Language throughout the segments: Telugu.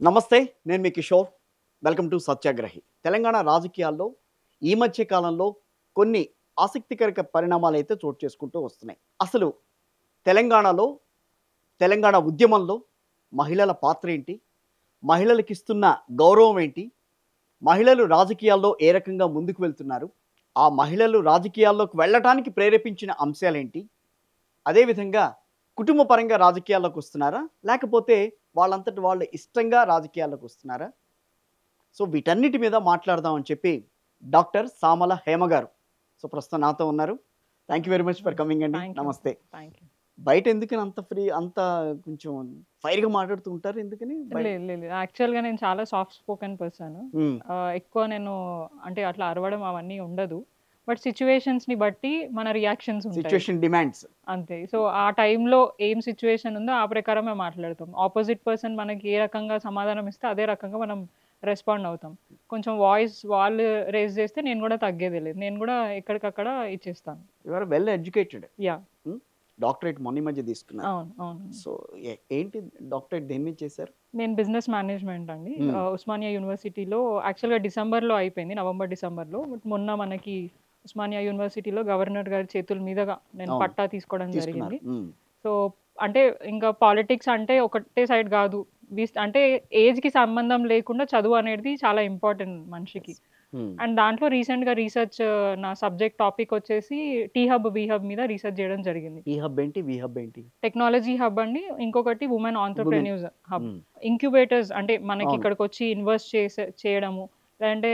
నమస్తే. నేను మీ కిషోర్. Welcome to సత్యాగ్రహి. తెలంగాణ రాజకీయాల్లో ఈ మధ్య కాలంలో కొన్ని ఆసక్తికర పరిణామాలైతే చోటు చేసుకుంటూ వస్తున్నాయి. అసలు తెలంగాణలో, తెలంగాణ ఉద్యమంలో మహిళల పాత్ర ఏంటి? మహిళలకిస్తున్న గౌరవం ఏంటి? మహిళలు రాజకీయాల్లో ఏ రకంగా ముందుకు వెళ్తున్నారు? ఆ మహిళలు రాజకీయాల్లోకి వెళ్ళటానికి ప్రేరేపించిన అంశాలేంటి? అదేవిధంగా కుటుంబ పరంగా రాజకీయాల్లోకి వస్తున్నారా? లేకపోతే వాళ్ళంతట వాళ్ళు ఇష్టంగా రాజకీయాల్లోకి వస్తున్నారా? సో, వీటన్నిటి మీద మాట్లాడదాం అని చెప్పి డాక్టర్ సామల హేమ గారు. సో, ప్రస్తుతం నాతో ఉన్నారు. Thank you very much for coming అండి. Thank you. నమస్తే. Thank you. బయట ఎందుకని అంత అంత కొంచెం ఫైర్‌గా మాట్లాడుతూ ఉంటారు ఎందుకని? లేదు లేదు. యాక్చువల్‌గా నేను చాలా సాఫ్ట్ స్పోకెన్ పర్సన్. హ్మ్. ఎక్కువ నేను అంటే అట్లా అరవడం అవన్నీ ఉండదు. బట్ సిట్యుయేషన్స్‌ని బట్టి మన రియాక్షన్స్ ఉంటాయి. Situation demands. అంతే. సో, ఆ టైంలో ఏం సిట్యుయేషన్ ఉందో ఆ ప్రకారమే మాట్లాడతాం. ఆపోజిట్ పర్సన్ మనకి ఏ రకంగా సమాధానం ఇస్తే అదే రకంగా మనం రెస్పాండ్ అవుతాం. కొంచెం వాయిస్ వాళ్ళు రైజ్ చేస్తే నేను కూడా తగ్గేదే లేదు. నేను కూడా ఎక్కడికక్కడ ఇచ్చేస్తాను. You are well educated. Yeah! Hmm. Doctorate మొన్న ఈ మధ్య తీసుకున్నారు. అవును. అవును. సో, ఏంటి డాక్టరేట్ దేని మీద చేశారు? నేను బిజినెస్ మేనేజ్మెంట్ అండి. హ్మ్. ఉస్మానియా యూనివర్సిటీలో యాక్చువల్‌గా డిసెంబర్‌లో అయిపోయింది. నవంబర్, డిసెంబర్‌లో. బట్ మొన్న మనకి ఉస్మానియా యూనివర్సిటీలో గవర్నర్ గారి చేతుల మీదుగా నేను అవును. పట్టా తీసుకోవడం తీసుకున్నారు. జరిగింది. హ్మ్. సో, అంటే ఇంకా పాలిటిక్స్ అంటే ఒకటే సైడ్ గాదు. అంటే ఏజ్‌కి సంబంధం లేకుండా చదువు అనేది చాలా ఇంపార్టెంట్ మనిషికి. యెస్. హ్మ్. అండ్ దాంట్లో రీసెంట్‌గా రీసెర్చ్ నా సబ్జెక్ట్ టాపిక్ వచ్చేసి టీ హబ్, వి హబ్ మీద రీసెర్చ్ చేయడం జరిగింది. ఈ హబ్ ఏంటి? వి హబ్ ఏంటి? టెక్నాలజీ హబ్ అండి. ఇంకొకటి వుమెన్ ఉమెన్. ఆంత్రప్రెన్యూర్స్ హబ్. హ్మ్. ఇంక్యుబేటర్స్ అంటే మనకి అవును. ఇక్కడికొచ్చి ఇన్వెస్ట్ చేయడము. లేదంటే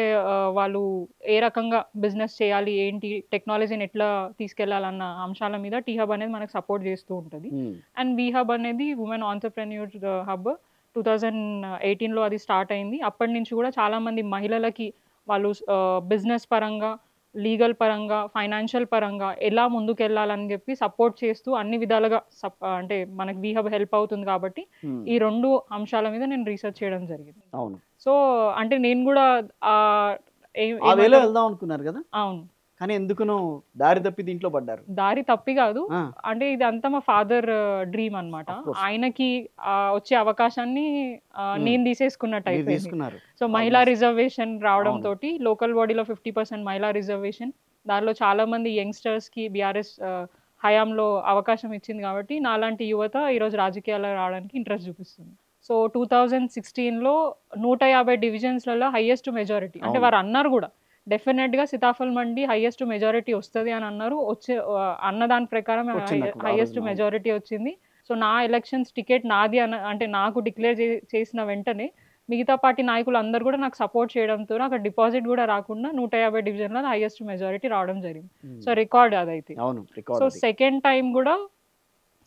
వాళ్ళు ఏ రకంగా బిజినెస్ చేయాలి, ఏంటి, టెక్నాలజీని ఎట్లా తీసుకెళ్లాలన్న అంశాల మీద టీ హబ్ అనేది మనకు సపోర్ట్ చేస్తూ ఉంటది. హ్మ్. అండ్ వి హబ్ అనేది వుమెన్ ఆంత్రప్రెన్యూర్స్ హబ్. 2018లో అది స్టార్ట్ అయింది. అప్పటి నుంచి కూడా చాలా మంది మహిళలకి వాళ్ళు బిజినెస్ పరంగా, లీగల్ పరంగా, ఫైనాన్షియల్ పరంగా ఎలా ముందుకెళ్ళాలని జెప్పి సపోర్ట్ చేస్తూ అన్ని విధాలుగా అంటే మనకి వి హబ్ హెల్ప్ అవుతుంది కాబట్టి, హ్మ్. ఈ 2 అంశాల మీద నేను రీసెర్చ్ చేయడం జరిగింది. అవును. సో, అంటే నేను గూడా ఆహ్, ఆ వేలో ఏమంటారు? వెళ్దాం అనుకున్నారు గదా! అవును. కానీ ఎందుకునో దారి తప్పి దీంట్లో పడ్డారు. దారి తప్పి గాదు. ఆ! అంటే ఇదంతా మా ఫాదర్ డ్రీమ్ అన్నమాట. Of course. ఆయనకి వచ్చే అవకాశాన్ని హ్మ్. నేను తీసేసుకున్నట్టు మీరు అయిపోయింది. తీసుకున్నారు. సో, మహిళా ఆల్‌మోస్ట్. రిజర్వేషన్ అవును. రావడంతోటి లోకల్ బాడీలో 50% మహిళా రిజర్వేషన్. దానిలో చాలామంది యంగ్‌స్టర్స్‌కి బీఆర్ఎస్ హయాంలో అవకాశం ఇచ్చింది కాబట్టి, నాలాంటి యువత ఈరోజు రాజకీయాల్లో రావడానికి ఇంట్రెస్ట్ చూపిస్తుంది. సో, 2016లో 150 డివిజన్స్‌లలో హైయెస్ట్ మెజారిటీ అంటే అవును. వారు అన్నారు గూడా. డెఫినెట్‌గా సీతాఫల్ మండి హైయెస్ట్ మెజారిటీ వస్తది అని అన్నారు. అన్న దాని ప్రకారం వచ్చిందక్కడ ఆ హైయెస్ట్ రోజున. అవును. మెజారిటీ వచ్చింది. సో, నా ఎలక్షన్స్ టికెట్ నాది అంటే నాకు డిక్లేర్ చేసిన వెంటనే మిగతా పార్టీ నాయకులందరూ కూడా నాకు సపోర్ట్ చేయడంతో అక్కడ డిపాజిట్ కూడా రాకుండా 150 డివిజన్‌లలో హైయెస్ట్ మెజారిటీ రావడం జరిగింది. సో, హ్మ్. రికార్డ్ అదైతే. అవును. సో, రికార్డ్ అది. సెకండ్ టైమ్ గూడా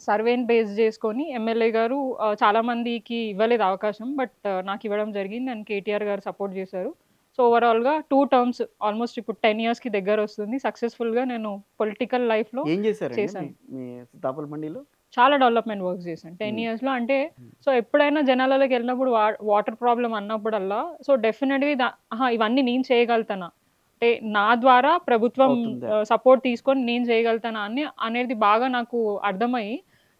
సర్వేని బేస్ చేసుకొని ఎమ్మెల్యే గారు చాలా మందికి ఇవ్వలేదు అవకాశం. బట్ నాకివ్వడం జరిగింది. అండ్ కేటీఆర్ గారు సపోర్ట్ చేశారు. సో, ఓవరాల్‌గా 2 టర్మ్స్ ఆల్‌మోస్ట్ ఇప్పుడు 10 ఇయర్స్‌కి దగ్గరొస్తుంది. సక్సెస్‌ఫుల్‌గా నేను పొలిటికల్ లైఫ్‌లో ఏం చేశారండి మీ చేశాను. మీ సీతాఫల్ మండిలో? చాలా డెవలప్‌మెంట్ వర్క్స్ చేశాను. 10 హ్మ్. ఇయర్స్‌లో అంటే హ్మ్. సో, ఎప్పుడైనా జనాలలోకెళ్ళినప్పుడు వాటర్ ప్రాబ్లమ్ అన్నప్పుడల్లా సో, డెఫినిట్‌గా ఇవన్నీ నేను చేయగలుగుతానా? అంటే నా ద్వారా ప్రభుత్వం అవుతుందా? సపోర్ట్ తీసుకొని నేను చేయగలుగుతానా అనేది బాగా నాకు అర్థమయ్యి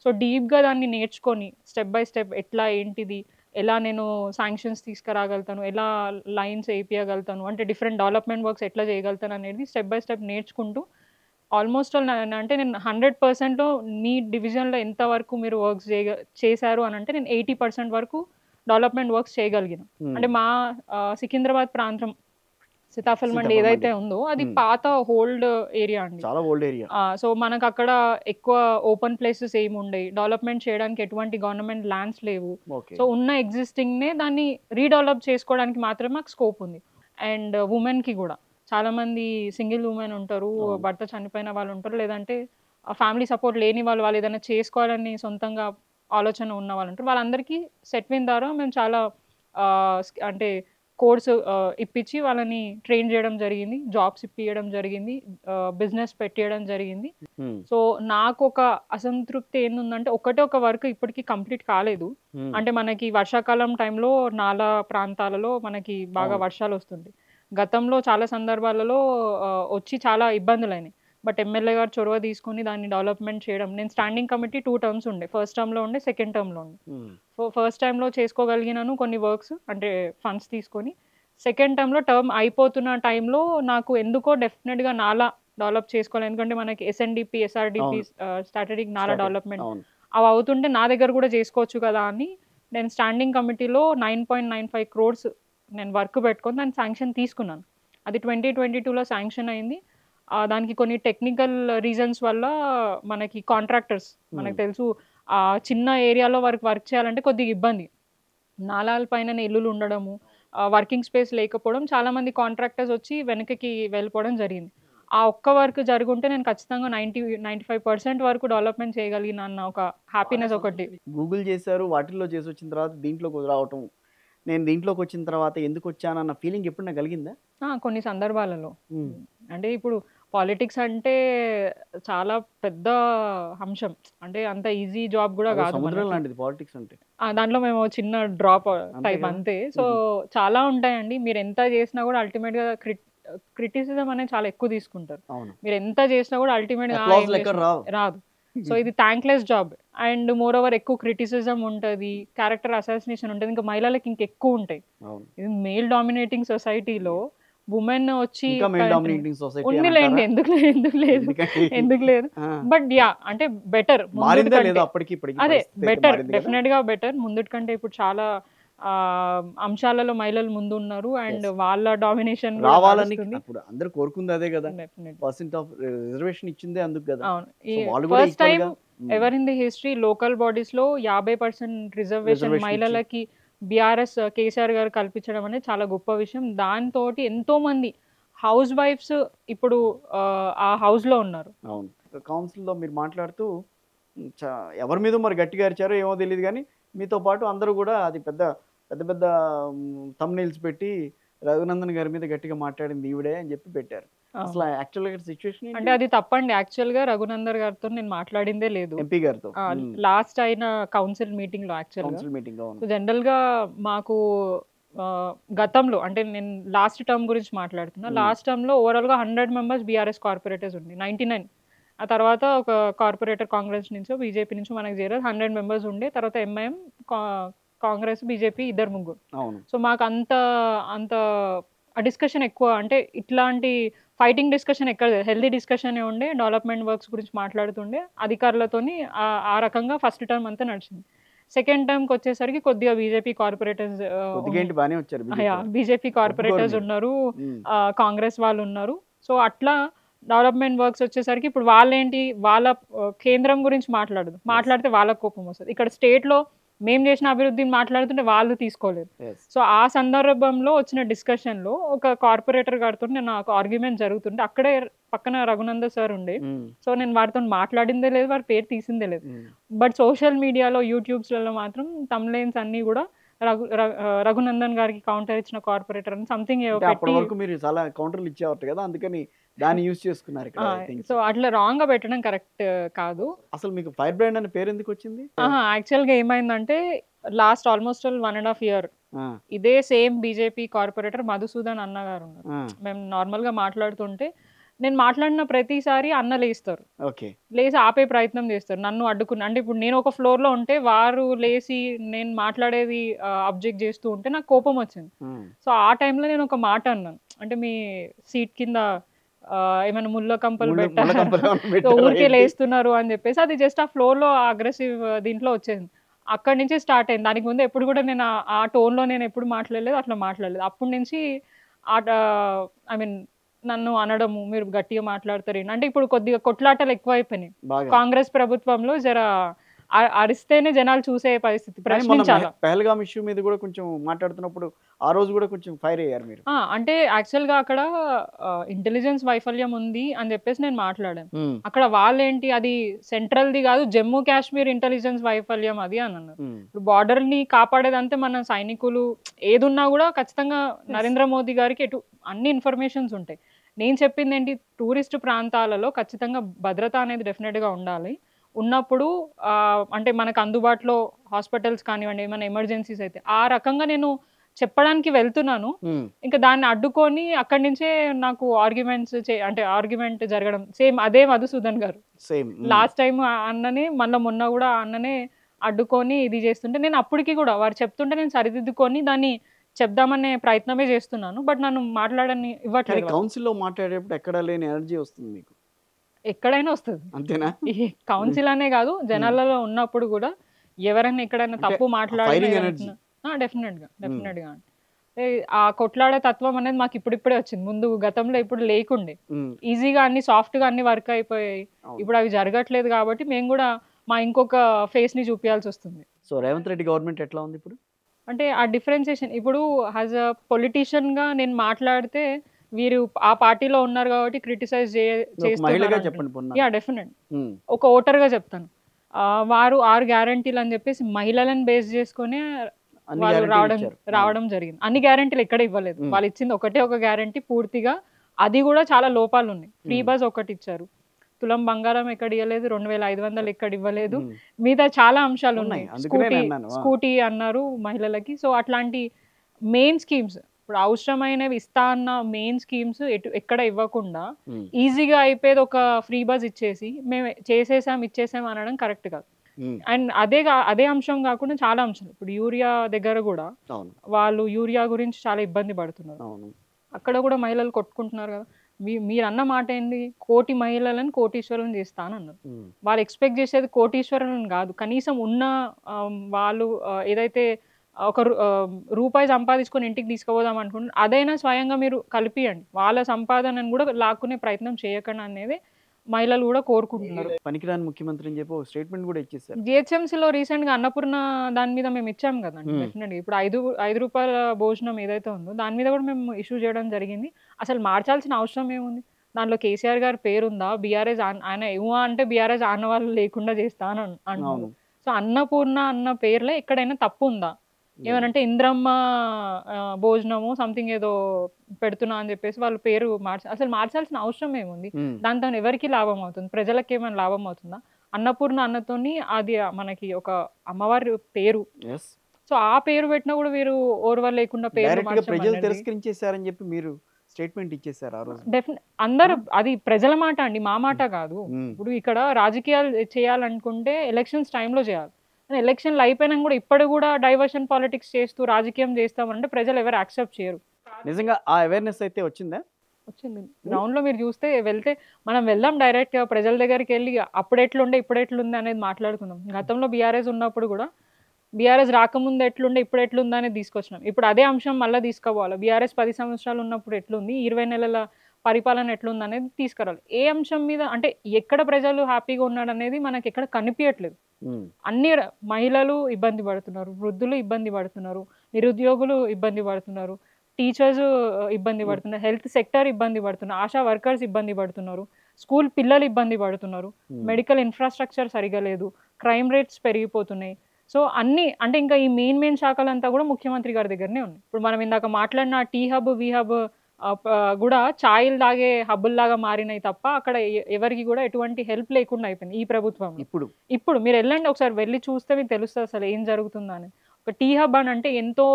సో, డీప్‌గా దాన్ని నేర్చుకొని స్టెప్ బై స్టెప్ ఎట్లా ఏంటిది? ఎలా నేను శాంక్షన్స్ తీసుకురాగలుగుతాను? ఎలా లైన్స్ ఏపియగలుగుతాను? అంటే డిఫరెంట్ డెవలప్‌మెంట్ వర్క్స్ ఎట్లా చేయగలుగుతాను అనేది స్టెప్ బై స్టెప్ నేర్చుకుంటూ ఆల్‌మోస్ట్ ఆల్ అంటే నేను 100%లో మీ డివిజన్‌లో ఎంత వరకు మీరు వర్క్స్ చేశారు అనంటే నేను 80% వరకు డెవలప్‌మెంట్ వర్క్స్ చేయగలిగిన. హ్మ్. అంటే మా సికింద్రాబాద్ ప్రాంతం సీతాఫల్ మండి సీతాఫల్ మండి. ఏదైతే ఉందో అది హ్మ్. పాత హోల్డ్ ఏరియా అండి. చాలా ఓల్డ్ ఏరియా. సో, మనకక్కడ ఎక్కువ ఓపెన్ ప్లేసెస్ ఏముండయి. డెవలప్‌మెంట్ చేయడానికి ఎటువంటి గవర్నమెంట్ ల్యాండ్స్ లేవు. ఓకే. సో, ఉన్న ఎగ్జిస్టింగ్‌నే దాన్ని రీడెవలప్ చేసుకోవడానికి మాత్రమే మాకు స్కోప్ ఉంది. అండ్ వుమెన్‌కి గూడా. చాలామంది సింగిల్ వుమెన్ ఉంటారు. అవును. భర్త చనిపోయిన వాళ్ళుంటారు. లేదంటే ఫ్యామిలీ సపోర్ట్ లేని వాళ్ళేదైనా చేసుకోవాలని సొంతంగా ఆలోచన ఉన్న వాళ్ళుంటారు. వాళ్ళందరికీ సెట్విన్ ద్వారా మేము చాలా అంటే కోర్స్ ఇప్పించి వాళ్ళని ట్రైన్ జేయడం జరిగింది. జాబ్స్ ఇప్పియడం జరిగింది. బిజినెస్ పెట్టియడం జరిగింది. హ్మ్. సో, నాకొక అసంతృప్తి ఏందుందంటే, ఒకటే ఒక వర్క్ ఇప్పటికి కంప్లీట్ కాలేదు. హ్మ్. అంటే మనకి వర్షాకాలం టైంలో నాలా ప్రాంతాలలో మనకి బాగా అవును. వర్షాలొస్తుంటాయి. గతంలో చాలా సందర్భాలలో వచ్చి చాలా ఇబ్బందులయినాయి. బట్ ఎమ్మెల్యే గారు చొరవ తీసుకొని దాన్ని డెవలప్మెంట్ చేయడం, నేను స్టాండింగ్ కమిటీ 2 టర్మ్స్ ఉండే, ఫస్ట్ టర్మ్లో ఉండే, సెకండ్ టర్మ్లో ఉండే. ఫస్ట్ టైంలో చేసుకోగలిగినాను కొన్ని వర్క్స్ అంటే ఫండ్స్ తీసుకొని. సెకండ్ టర్మ్లో టర్మ్ అయిపోతున్న టైంలో నాకు ఎందుకో డెఫినెట్గా నాలా డెవలప్ చేసుకోవాలి, ఎందుకంటే మనకి ఎస్ఎన్డిపి ఎస్ఆర్డిపి స్ట్రాటజిక్ నాలా డెవలప్మెంట్ అవి అవుతుంటే నా దగ్గర కూడా చేసుకోవచ్చు కదా అని నేను స్టాండింగ్ కమిటీలో 9.95 crores నేను వర్క్ పెట్టుకొని దాన్ని శాంక్షన్ తీసుకున్నాను. అది 2022లో శాంక్షన్ అయింది. దానికి కొన్ని టెక్నికల్ రీజన్స్ వల్ల మనకి కాంట్రాక్టర్స్ మనకు తెలుసు చిన్న ఏరియాలో వర్క్ చేయాలంటే కొద్దిగా ఇబ్బంది, నాలాల పైన ఇల్లులు ఉండడము, వర్కింగ్ స్పేస్ లేకపోవడం, చాలామంది కాంట్రాక్టర్స్ వచ్చి వెనకకి వెళ్ళిపోవడం జరిగింది. ఆ ఒక్క వర్క్ జరుగుంటే నేను ఖచ్చితంగా 95% వరకు డెవలప్మెంట్ చేయగలిగిన అన్న ఒక హ్యాపీనెస్ ఒకటి. గూగుల్ చేశారు, వాటిల్లో చేసి వచ్చిన తర్వాత దీంట్లోకి రావటం, నేను దీంట్లోకి వచ్చిన తర్వాత ఎందుకు వచ్చానన్న ఫీలింగ్ ఎప్పుడైనా కలిగిందా? కొన్ని సందర్భాలలో అంటే ఇప్పుడు పాలిటిక్స్ అంటే చాలా పెద్ద అంశం, అంటే అంత ఈజీ జాబ్ కూడా కాదు సముద్రం లాంటిది పాలిటిక్స్ అంటే. దాంట్లో మేము చిన్న డ్రాప్ టైప్ అంతే. సో చాలా ఉంటాయండి, మీరు ఎంత చేసినా కూడా అల్టిమేట్గా క్రిటిసిజం అనేది చాలా ఎక్కువ తీసుకుంటారు. మీరు ఎంత చేసినా కూడా అల్టిమేట్గా రాదు. సో ఇది thankless job and more over ఎక్కువ క్రిటిసిజం ఉంటుంది, క్యారెక్టర్ అసాసినేషన్ ఉంటుంది, ఇంకా మహిళలకు ఇంకెక్కువ ఉంటాయి. ఇది మేల్ డామినేటింగ్ సొసైటీలో ఉమెన్ వచ్చి ఉందిలేండి, ఎందుకు లేదు బట్ యా అంటే బెటర్, అదే బెటర్, డెఫినెట్ గా బెటర్ ముందుటి కంటే ఇప్పుడు చాలా అంశాలలో మహిళలు ముందు ఉన్నారు అండ్ వాళ్ళ డామినేషన్ రావాలని అందరూ కోరుకుంది అదే కదా, పర్సెంట్ ఆఫ్ రిజర్వేషన్ ఇచ్చిందే అందుకు కదా. First time ever in the history local bodies లో 50% రిజర్వేషన్ మహిళలకి బీఆర్ఎస్ కేసీఆర్ గారు కల్పించడం అనేది చాలా గొప్ప విషయం. దాంతో ఎంతో మంది హౌస్ వైఫ్స్ ఇప్పుడు ఆ హౌస్ లో ఉన్నారు. అవును, కౌన్సిల్లో మీరు మాట్లాడుతూ ఎవరి మీద మరి గట్టిగా అరిచారో ఏమో తెలియదు కానీ మీతో పాటు అందరూ కూడా అది పెద్ద పెద్ద పెద్ద థంబ్నెయిల్స్ పెట్టి రఘునందన్ గారి మీద గట్టిగా మాట్లాడింది ఈవిడే అని చెప్పి పెట్టారు. అసలు యాక్చువల్గా సిచ్యువేషన్ అంటే అది తప్పండి. యాక్చువల్ గా రఘునందన్ గారితో నేను మాట్లాడిందే లేదు, ఎంపీ గారితో లాస్ట్ అయిన కౌన్సిల్ మీటింగ్ లో. జనరల్ గా మాకు గతంలో అంటే నేను లాస్ట్ టర్మ్ గురించి మాట్లాడుతున్నా, లాస్ట్ టర్మ్ లో ఓవరాల్ గా 100 members బీఆర్ఎస్ కార్పొరేటర్స్ ఉంది, 99. ఆ తర్వాత ఒక కార్పొరేటర్ కాంగ్రెస్ నుంచో బీజేపీ నుంచో మనకు చేరారు, 100 members ఉండే. తర్వాత ఎంఐఎం, కాంగ్రెస్, బీజేపీ ఇద్దరు ముగ్గురు. సో మాకు అంత డిస్కషన్ ఎక్కువ అంటే ఇట్లాంటి ఫైటింగ్ డిస్కషన్ ఎక్కడ, హెల్దీ డిస్కషన్ ఉండే, డెవలప్మెంట్ వర్క్స్ గురించి మాట్లాడుతుండే అధికారులతోని. ఆ రకంగా ఫస్ట్ టర్మ్ అంతా నడిచింది. సెకండ్ టర్మ్కి వచ్చేసరికి కొద్దిగా బీజేపీ కార్పొరేటర్స్ ఉన్నారు, కాంగ్రెస్ వాళ్ళు ఉన్నారు. సో అట్లా డెవలప్మెంట్ వర్క్స్ వచ్చేసరికి ఇప్పుడు వాళ్ళేంటి, వాళ్ళ కేంద్రం గురించి మాట్లాడితే వాళ్ళకు కోపం వస్తుంది. ఇక్కడ స్టేట్లో మేము చేసిన అభివృద్ధిని మాట్లాడుతుంటే వాళ్ళు తీసుకోలేదు. సో ఆ సందర్భంలో వచ్చిన డిస్కషన్లో ఒక కార్పొరేటర్ గారితో నాకు ఆర్గ్యుమెంట్ జరుగుతుంటే అక్కడే పక్కన రఘునందన్ సార్ ఉండే. సో నేను వారితో మాట్లాడిందే లేదు, వారి పేరు తీసిందే లేదు. బట్ సోషల్ మీడియాలో యూట్యూబ్స్లలో మాత్రం తమ్లైన్స్ అన్నీ కూడా రఘునందన్ గారికి కౌంటర్ ఇచ్చిన కార్పొరేటర్ అని సంథింగ్ మీరు చాలా కౌంటర్లు ఇచ్చేవారు కదా, అందుకని దాన్ని యూజ్ చేసుకున్నారు. సో అట్లా రాంగ్ గా పెట్టడం కరెక్ట్ కాదు. అసలు మీకు ఫైర్ బ్రాండ్ అనే పేరు ఎందుకు వచ్చింది? యాక్చువల్ గా ఏమైందంటే లాస్ట్ ఆల్మోస్ట్ 1.5 year ఇదే సేమ్ బీజేపీ కార్పొరేటర్ మధుసూదన్ అన్న గారు ఉన్నారు. మేము నార్మల్ గా మాట్లాడుతుంటే నేను మాట్లాడిన ప్రతిసారి అన్న లేస్తారు, లేచి ఆపే ప్రయత్నం చేస్తారు, నన్ను అడ్డుకుని. అంటే ఇప్పుడు నేను ఒక ఫ్లోర్ లో ఉంటే వారు లేచి నేను మాట్లాడేది అబ్జెక్ట్ చేస్తూ ఉంటే నాకు కోపం వచ్చింది. సో ఆ టైంలో నేను ఒక మాట అన్నాను, అంటే మీ సీట్ కింద ఏమైనా ముళ్ళ కంపలు పెట్టారు, ఊరికే లేస్తున్నారు అని చెప్పేసి. అది జస్ట్ ఆ ఫ్లోర్ లో అగ్రెసివ్ దీంట్లో వచ్చేసింది. అక్కడి నుంచి స్టార్ట్ అయింది. దానికి ముందు ఎప్పుడు కూడా నేను ఆ టోన్ లో నేను ఎప్పుడు మాట్లాడలేదు, అట్లా మాట్లాడలేదు. అప్పటి నుంచి ఐ మీన్ నన్ను అనడము, మీరు గట్టిగా మాట్లాడతారు అంటే ఇప్పుడు కొద్దిగా కొట్లాటలు ఎక్కువ అయిపోయినాయి కాంగ్రెస్ ప్రభుత్వంలో. జర అరిస్తేనే జనాలు చూసే పరిస్థితి. పహల్గామ్ ఇష్యూ మీద కూడా కొంచెం మాట్లాడుతున్నప్పుడు ఆ రోజు కూడా కొంచెం ఫైర్ అయ్యారు మీరు. అంటే యాక్చువల్ గా అక్కడ ఇంటెలిజెన్స్ వైఫల్యం ఉంది అని చెప్పేసి నేను మాట్లాడాను. అక్కడ వాళ్ళేంటి, అది సెంట్రల్ ది కాదు, జమ్మూ కాశ్మీర్ ఇంటెలిజెన్స్ వైఫల్యం అది అని అన్నారు. ఇప్పుడు బార్డర్ ని కాపాడేదంటే మన సైనికులు ఏదున్నా కూడా ఖచ్చితంగా నరేంద్ర మోదీ గారికి అన్ని ఇన్ఫర్మేషన్స్ ఉంటాయి. నేను చెప్పింది ఏంటి, టూరిస్ట్ ప్రాంతాలలో ఖచ్చితంగా భద్రత అనేది డెఫినెట్ గా ఉండాలి. ఉన్నప్పుడు అంటే మనకు అందుబాటులో హాస్పిటల్స్ కానివ్వండి, ఏమైనా ఎమర్జెన్సీస్ అయితే ఆ రకంగా నేను చెప్పడానికి వెళ్తున్నాను. ఇంకా దాన్ని అడ్డుకొని అక్కడి నుంచే నాకు ఆర్గ్యుమెంట్స్ అంటే ఆర్గ్యుమెంట్ జరగడం. సేమ్ అదే మధుసూదన్ గారు. సేమ్. లాస్ట్ టైమ్ అన్ననే మొన్న కూడా అన్ననే అడ్డుకొని ఇది చేస్తుంటే నేను అప్పటికి కూడా వారు చెప్తుంటే నేను సరిదిద్దుకొని దాన్ని చెప్దామనే ప్రయత్నమే చేస్తున్నాను. బట్ నన్ను మాట్లాడని కానీ ఇవ్వట్లేదు వాళ్ళు. కౌన్సిల్లో మాట్లాడేటప్పుడు ఎక్కడా లేని ఎనర్జీ వస్తుంది మీకు. ఎక్కడైనా వస్తది. అంతేనా? ఈ కౌన్సిల్ అనే కాదు జనాలలో ఉన్నప్పుడు కూడా ఎవరైనా ఎక్కడైనా అంటే తప్పు మాట్లాడినా ఫైరింగ్ ఏదైనా ఎనర్జీ. డెఫినెట్‌గా అంటే ఆ కొట్లాడే తత్వం అనేది మాకు ఇప్పుడిప్పుడే వచ్చింది. ముందు గతంలో ఇప్పుడు లేకుండే. ఈజీగా అన్ని సాఫ్ట్‌గా అన్ని వర్క్ అయిపోయాయి. అవును. ఇప్పుడు అవి జరగట్లేదు కాబట్టి మేము కూడా మా ఇంకొక ఫేస్‌ని చూపియాల్సొస్తుంది. సో రేవంత్ రెడ్డి గవర్నమెంట్ ఎట్లా ఉంది ఇప్పుడు? అంటే ఆ డిఫరెన్షియేషన్ ఇప్పుడు యాజ్ అ పొలిటీషియన్‌గా నేను మాట్లాడితే వీరు ఆ పార్టీలో ఉన్నారు కాబట్టి క్రిటిసైజ్ ఒక మహిళగా చేస్తున్నారు. చెప్పండి పొన్న. యాహ్! డెఫినెట్. ఒక ఓటర్‌గా చెప్తాను. వారు 6 గ్యారంటీలు అని చెప్పేసి మహిళలను బేస్ చేసుకొనే అన్ని వాళ్ళు గ్యారెంటీలు ఇచ్చారు. రావడం జరిగింది. అన్ని గ్యారంటీలు ఎక్కడ ఇవ్వలేదు. వాళ్ళు ఇచ్చింది ఒకటే ఒక గ్యారంటీ పూర్తిగా. అది కూడా చాలా లోపాలున్నాయి. ఫ్రీ బస్ ఒకటి ఇచ్చారు. తులం బంగారం ఎక్కడ ఇవ్వలేదు. 2500 ఎక్కడ ఇవ్వలేదు. మిగతా చాలా అంశాలు ఉన్నాయి. అందుకనే నేను అన్నాను. స్కూటీ అన్నారు మహిళలకి. సో అట్లాంటి మెయిన్ స్కీమ్స్ ఇప్పుడు అవసరమైనవి ఇస్తా అన్న మెయిన్ స్కీమ్స్ ఎక్కడ ఇవ్వకుండా ఈజీగా అయిపోయేది ఒక ఫ్రీ బస్ ఇచ్చేసి మేము ఇచ్చేసాం అనడం కరెక్ట్ కాదు. అండ్ అదే అంశం కాకుండా చాలా అంశాలు ఇప్పుడు యూరియా దగ్గర కూడా అవును. వాళ్ళు యూరియా గురించి చాలా ఇబ్బంది పడుతున్నారు. అవును. అక్కడ కూడా మహిళలు కొట్టుకుంటున్నారు కదా. మీరు అన్న మాట ఏంది, కోటి మహిళలను కోటీశ్వరులను చేస్తా అని అన్నారు. వాళ్ళు ఎక్స్పెక్ట్ చేసేది కోటీశ్వరులను కాదు, కనీసం ఉన్న వాళ్ళు ఏదైతే ఒక రూపాయి సంపాదించుకొని ఇంటికి తీసుకుపోదాం అనుకుంటున్నారు అదైనా స్వయంగా మీరు కలిపియండి. వాళ్ళ సంపాదనను కూడా లాక్కునే ప్రయత్నం చేయకండి అనేది మహిళలు కూడా కోరుకుంటున్నారు. పనికిరాని ముఖ్యమంత్రి అని చెప్పి ఒక స్టేట్మెంట్ కూడా ఇచ్చేసారు. జిహెచ్ఎంసీలో రీసెంట్ గా అన్నపూర్ణ దాని మీద మేము ఇచ్చాం కదండి. డెఫినెట్గా ఇప్పుడు 5 రూపాయల భోజనం ఏదైతే ఉందో దాని మీద కూడా మేము ఇష్యూ చేయడం జరిగింది. అసలు మార్చాల్సిన అవసరం ఏముంది? దాంట్లో కేసీఆర్ గారి పేరుందా? బీఆర్ఎస్ ఆయన ఏమో అంటే బీఆర్ఎస్ ఆనవాళ్ళు లేకుండా చేస్తా అని అంటున్నారు. సో అన్నపూర్ణ అన్న పేర్లో ఎక్కడైనా తప్పు ఉందా? ఏమనంటే ఇంద్రమ్మ భోజనము సంథింగ్ ఏదో పెడుతున్నా అని చెప్పేసి వాళ్ళు పేరు అసలు మార్చాల్సిన అవసరం ఏముంది? దాంతో ఎవరికి లాభం అవుతుంది? ప్రజలకు ఏమైనా లాభం అవుతుందా? అన్నపూర్ణ అన్నతోని అది మనకి ఒక అమ్మవారి పేరు. సో ఆ పేరు పెట్టినా కూడా వీరు ఓర్వ లేకుండా పేరు ప్రజలు తిరస్కరించేశారని చెప్పి మీరు స్టేట్మెంట్ ఇచ్చేసారు ఆ రోజు. అందరూ అది ప్రజల మాట అండి, మా మాట కాదు. ఇప్పుడు ఇక్కడ రాజకీయాలు చేయాలనుకుంటే ఎలక్షన్స్ టైంలో చేయాలి. ఎలక్షన్లు అయిపోయినా కూడా ఇప్పుడు కూడా డైవర్షన్ పాలిటిక్స్ చేస్తూ రాజకీయం చేస్తామంటే ప్రజలు ఎవరు యాక్సెప్ట్ చేయరు. నిజంగా ఆ అవేర్నెస్ అయితే వచ్చిందా? వచ్చింది. గ్రౌండ్ లో మీరు చూస్తే మనం వెళ్దాం డైరెక్ట్ గా ప్రజల దగ్గరికి వెళ్ళి అప్పుడు ఎట్లుండే ఇప్పుడు ఎట్లుంది అనేది మాట్లాడుకుందాం. గతంలో బీఆర్ఎస్ ఉన్నప్పుడు కూడా బీఆర్ఎస్ రాకముందు ఎట్లుండే ఇప్పుడు ఎట్లుందా అనేది తీసుకొచ్చినాం. ఇప్పుడు అదే అంశం మళ్ళీ తీసుకోవాలి. బీఆర్ఎస్ 10 సంవత్సరాలు ఉన్నప్పుడు ఎట్లుంది, 20 నెలల పరిపాలన ఎట్లుంది అనేది తీసుకురావాలి. ఏ అంశం మీద అంటే ఎక్కడ ప్రజలు హ్యాపీగా ఉన్నాడు అనేది మనకి ఎక్కడ కనిపించట్లేదు. అన్ని మహిళలు ఇబ్బంది పడుతున్నారు, వృద్ధులు ఇబ్బంది పడుతున్నారు, నిరుద్యోగులు ఇబ్బంది పడుతున్నారు, టీచర్స్ ఇబ్బంది పడుతున్నారు, హెల్త్ సెక్టర్ ఇబ్బంది పడుతున్నారు, ఆశా వర్కర్స్ ఇబ్బంది పడుతున్నారు, స్కూల్ పిల్లలు ఇబ్బంది పడుతున్నారు, మెడికల్ ఇన్ఫ్రాస్ట్రక్చర్ సరిగా లేదు, క్రైమ్ రేట్స్ పెరిగిపోతున్నాయి. సో అన్ని అంటే ఇంకా ఈ మెయిన్ శాఖలంతా కూడా ముఖ్యమంత్రి గారి దగ్గరనే ఉన్నాయి. ఇప్పుడు మనం ఇందాక మాట్లాడిన టీ హబ్, వి హబ్ కూడా ఛాయలు తాగే హబ్బుల్లాగా మారినాయి తప్ప అక్కడ ఎవరికి కూడా ఎటువంటి హెల్ప్ లేకుండా అయిపోయింది ఈ ప్రభుత్వం. ఇప్పుడు మీరు వెళ్ళండి ఒకసారి వెళ్ళి చూస్తే మీకు తెలుస్తుంది అసలు ఏం జరుగుతుందా అని. ఒక టీ హబ్ అని అంటే ఎంతో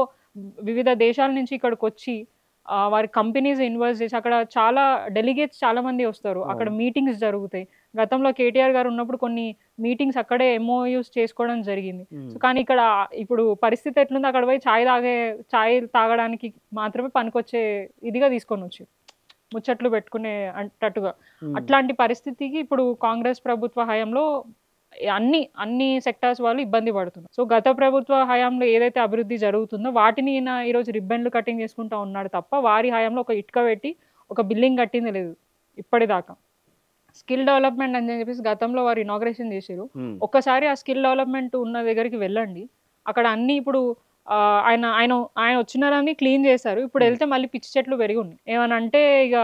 వివిధ దేశాల నుంచి ఇక్కడికి వచ్చి వారి కంపెనీస్ ఇన్వెస్ట్ చేసి అక్కడ చాలా డెలిగేట్స్ చాలా మంది వస్తారు, అక్కడ మీటింగ్స్ జరుగుతాయి. గతంలో కేటీఆర్ గారు ఉన్నప్పుడు కొన్ని మీటింగ్స్ అక్కడే ఎంఓయూస్ చేసుకోవడం జరిగింది. సో కానీ ఇక్కడ ఇప్పుడు పరిస్థితి ఎట్లుంది, అక్కడ పోయి ఛాయ్ తాగడానికి మాత్రమే పనికొచ్చే ఇదిగా తీసుకొని వచ్చి ముచ్చట్లు పెట్టుకునే అంటట్టుగా అట్లాంటి పరిస్థితికి ఇప్పుడు కాంగ్రెస్ ప్రభుత్వ హయాంలో అన్ని సెక్టార్స్ వాళ్ళు ఇబ్బంది పడుతున్నారు. సో గత ప్రభుత్వ హయాంలో ఏదైతే అభివృద్ధి జరుగుతుందో వాటిని ఈరోజు రిబ్బన్లు కటింగ్ చేసుకుంటా ఉన్నాడు తప్ప వారి హయాంలో ఒక ఇటుక పెట్టి ఒక బిల్డింగ్ కట్టింది లేదు ఇప్పటిదాకా. స్కిల్ డెవలప్మెంట్ అని చెప్పేసి గతంలో వారు ఇనాగ్రేషన్ చేశారు. ఒక్కసారి ఆ స్కిల్ డెవలప్మెంట్ ఉన్న దగ్గరికి వెళ్ళండి, అక్కడ అన్ని ఇప్పుడు ఆయన వచ్చినారని క్లీన్ చేశారు. ఇప్పుడు వెళ్తే మళ్ళీ పిచ్చి చెట్లు పెరిగి ఉన్నాయి. ఏమనంటే ఇక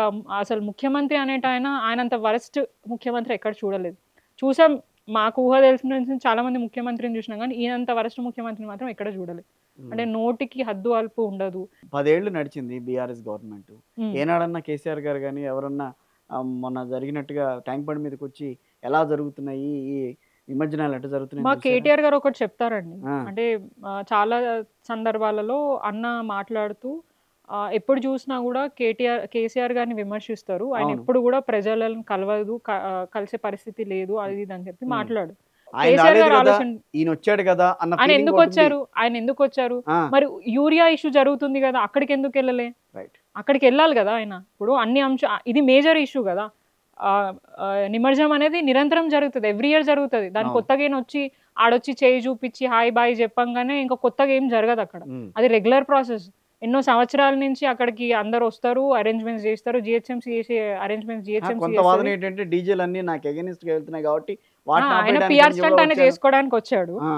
అసలు ముఖ్యమంత్రి ఆయనంత వరస్ట్ ముఖ్యమంత్రి ఎక్కడ చూడలేదు. చూసాం, మాకు ఊహ తెలిసిన నుంచి చాలా మంది ముఖ్యమంత్రిని చూసినాం కానీ ఈయనంత వరస్ట్ ముఖ్యమంత్రిని మాత్రం ఎక్కడ చూడలేదు. అంటే నోటికి హద్దు అల్పు ఉండదు. 10 ఏళ్ళు నడిచింది బీఆర్ఎస్ గవర్నమెంట్. ఏనాడన్నా కేసీఆర్ గారు కానీ ఎవరన్నా మొన్న జరిగినట్టుగా ట్యాంక్ బండ్ మీదకి వచ్చి ఎలా జరుగుతున్నాయి ఈ నిమజ్జనాలు ఎట్లా మా జరుగుతున్నాయి కేటీఆర్ గారు ఒకటి చెప్తారండి. ఆ, అంటే చాలా సందర్భాలలో అన్న మాట్లాడుతూ ఎప్పుడు చూసినా కూడా కేసీఆర్ గారిని విమర్శిస్తారు. ఆయన అవును. ఎప్పుడు కూడా ప్రజలను కలవదు, కలిసే పరిస్థితి లేదు అది ఇది అని చెప్పి ఉమ్. మాట్లాడు. ఆయన కేసీఆర్ రాలేదు గారు కదా, ఆలోచన ఈయన వచ్చాడు కదా అన్న ఆయన ఫీలింగ్ ఎందుకు ఉంటుంది. వచ్చారు? ఆయన ఎందుకు వచ్చారు? ఆ, మరి యూరియా ఇష్యూ జరుగుతుంది కదా, అక్కడికి ఎందుకు వెళ్ళలే? రైట్. అక్కడికి వెళ్ళాలి కదా ఆయన. ఇప్పుడు అన్ని ఇది మేజర్ ఇష్యూ కదా. ఆ, ఆ, నిమజ్జనం అనేది నిరంతరం జరుగుతుంది, ఎవ్రీ ఇయర్ జరుగుతుంది. దాని అవును. కొత్తగా ఈయన వచ్చి ఆడొచ్చి చేయి చూపించి హాయ్ బాయ్ చెప్పంగానే ఇంకా కొత్తగా ఏం జరగదు అక్కడ. ఉమ్. అది రెగ్యులర్ ప్రాసెస్. ఎన్నో సంవత్సరాల నుంచి అక్కడికి అందరు వస్తారు, అరేంజ్మెంట్స్ చేస్తారు. జిహెచ్ఎంసీ చేసే అరేంజ్మెంట్స్ ఆ, జిహెచ్ఎంసీ కొంత చేస్తుంది. వాదన ఏంటంటే డీజేలు అన్ని నాకు ఎగెనిస్ట్ గా వెళ్తున్నాయి కాబట్టి వాటిని ఆయన ఆపేయడానికి పిఆర్ అని స్టంట్ ఆయన వచ్చారు. చేసుకోవడానికి వచ్చాడు. ఆ,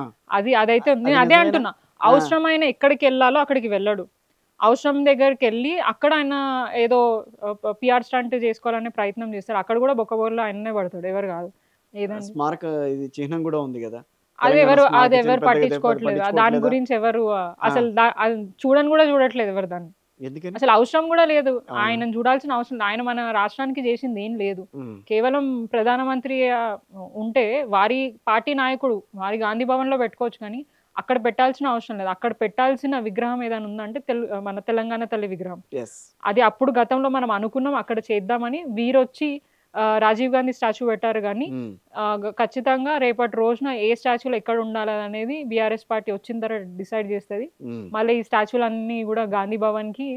అదైతే ఉంది. అది నేను అదే నిజమేనా? అంటున్నా, ఆ, అవసరమైన ఎక్కడికి వెళ్ళాలో అక్కడికి వెళ్ళడు. అవసరం దగ్గరికి వెళ్ళి అక్కడ ఆయన ఏదో పిఆర్ స్టంట్ చేసుకోవాలనే ప్రయత్నం చేస్తారు. అక్కడ కూడా బొక్కబోర్లో ఆయననే పడతాడు, ఎవరు కాదు. ఏదండి స్మారక ఇది చిహ్నం కూడా ఉంది కదా, అది తెలంగాణ ఎవరు స్మారక చిహ్నం పెద్దగా పట్టించుకోవట్లేదు. దాని పట్టించుకోవట్లేదా? గురించి ఎవరు అసలు అది చూడని కూడా చూడట్లేదు ఎవరు దాన్ని. ఎందుకని? అసలు అవసరం కూడా లేదు, అవును. ఆయనను చూడాల్సిన అవసరం లేదు. ఆయన మన రాష్ట్రానికి చేసింది ఏం లేదు. ఉమ్. కేవలం ప్రధానమంత్రి ఉంటే వారి పార్టీ నాయకుడు వారి గాంధీ భవన్ లో పెట్టుకోవచ్చు, కానీ అక్కడ పెట్టాల్సిన అవసరం లేదు. అక్కడ పెట్టాల్సిన విగ్రహం ఏదైనా ఉందంటే మన తెలంగాణ తల్లి విగ్రహం. Yes. అది అప్పుడు గతంలో మనం అనుకున్నాం అక్కడ చేద్దామని. వీరొచ్చి రాజీవ్ గాంధీ స్టాచ్యూ పెట్టారు, కానీ ఉమ్. ఖచ్చితంగా రేపటి రోజున ఏ స్టాచ్యూలు ఎక్కడ ఉండాలి అనేది బీఆర్ఎస్ పార్టీ వచ్చిన తర్వాత డిసైడ్ చేస్తుంది. ఉమ్. మళ్ళీ ఈ స్టాచ్యూలన్నీ కూడా గాంధీ భవన్కి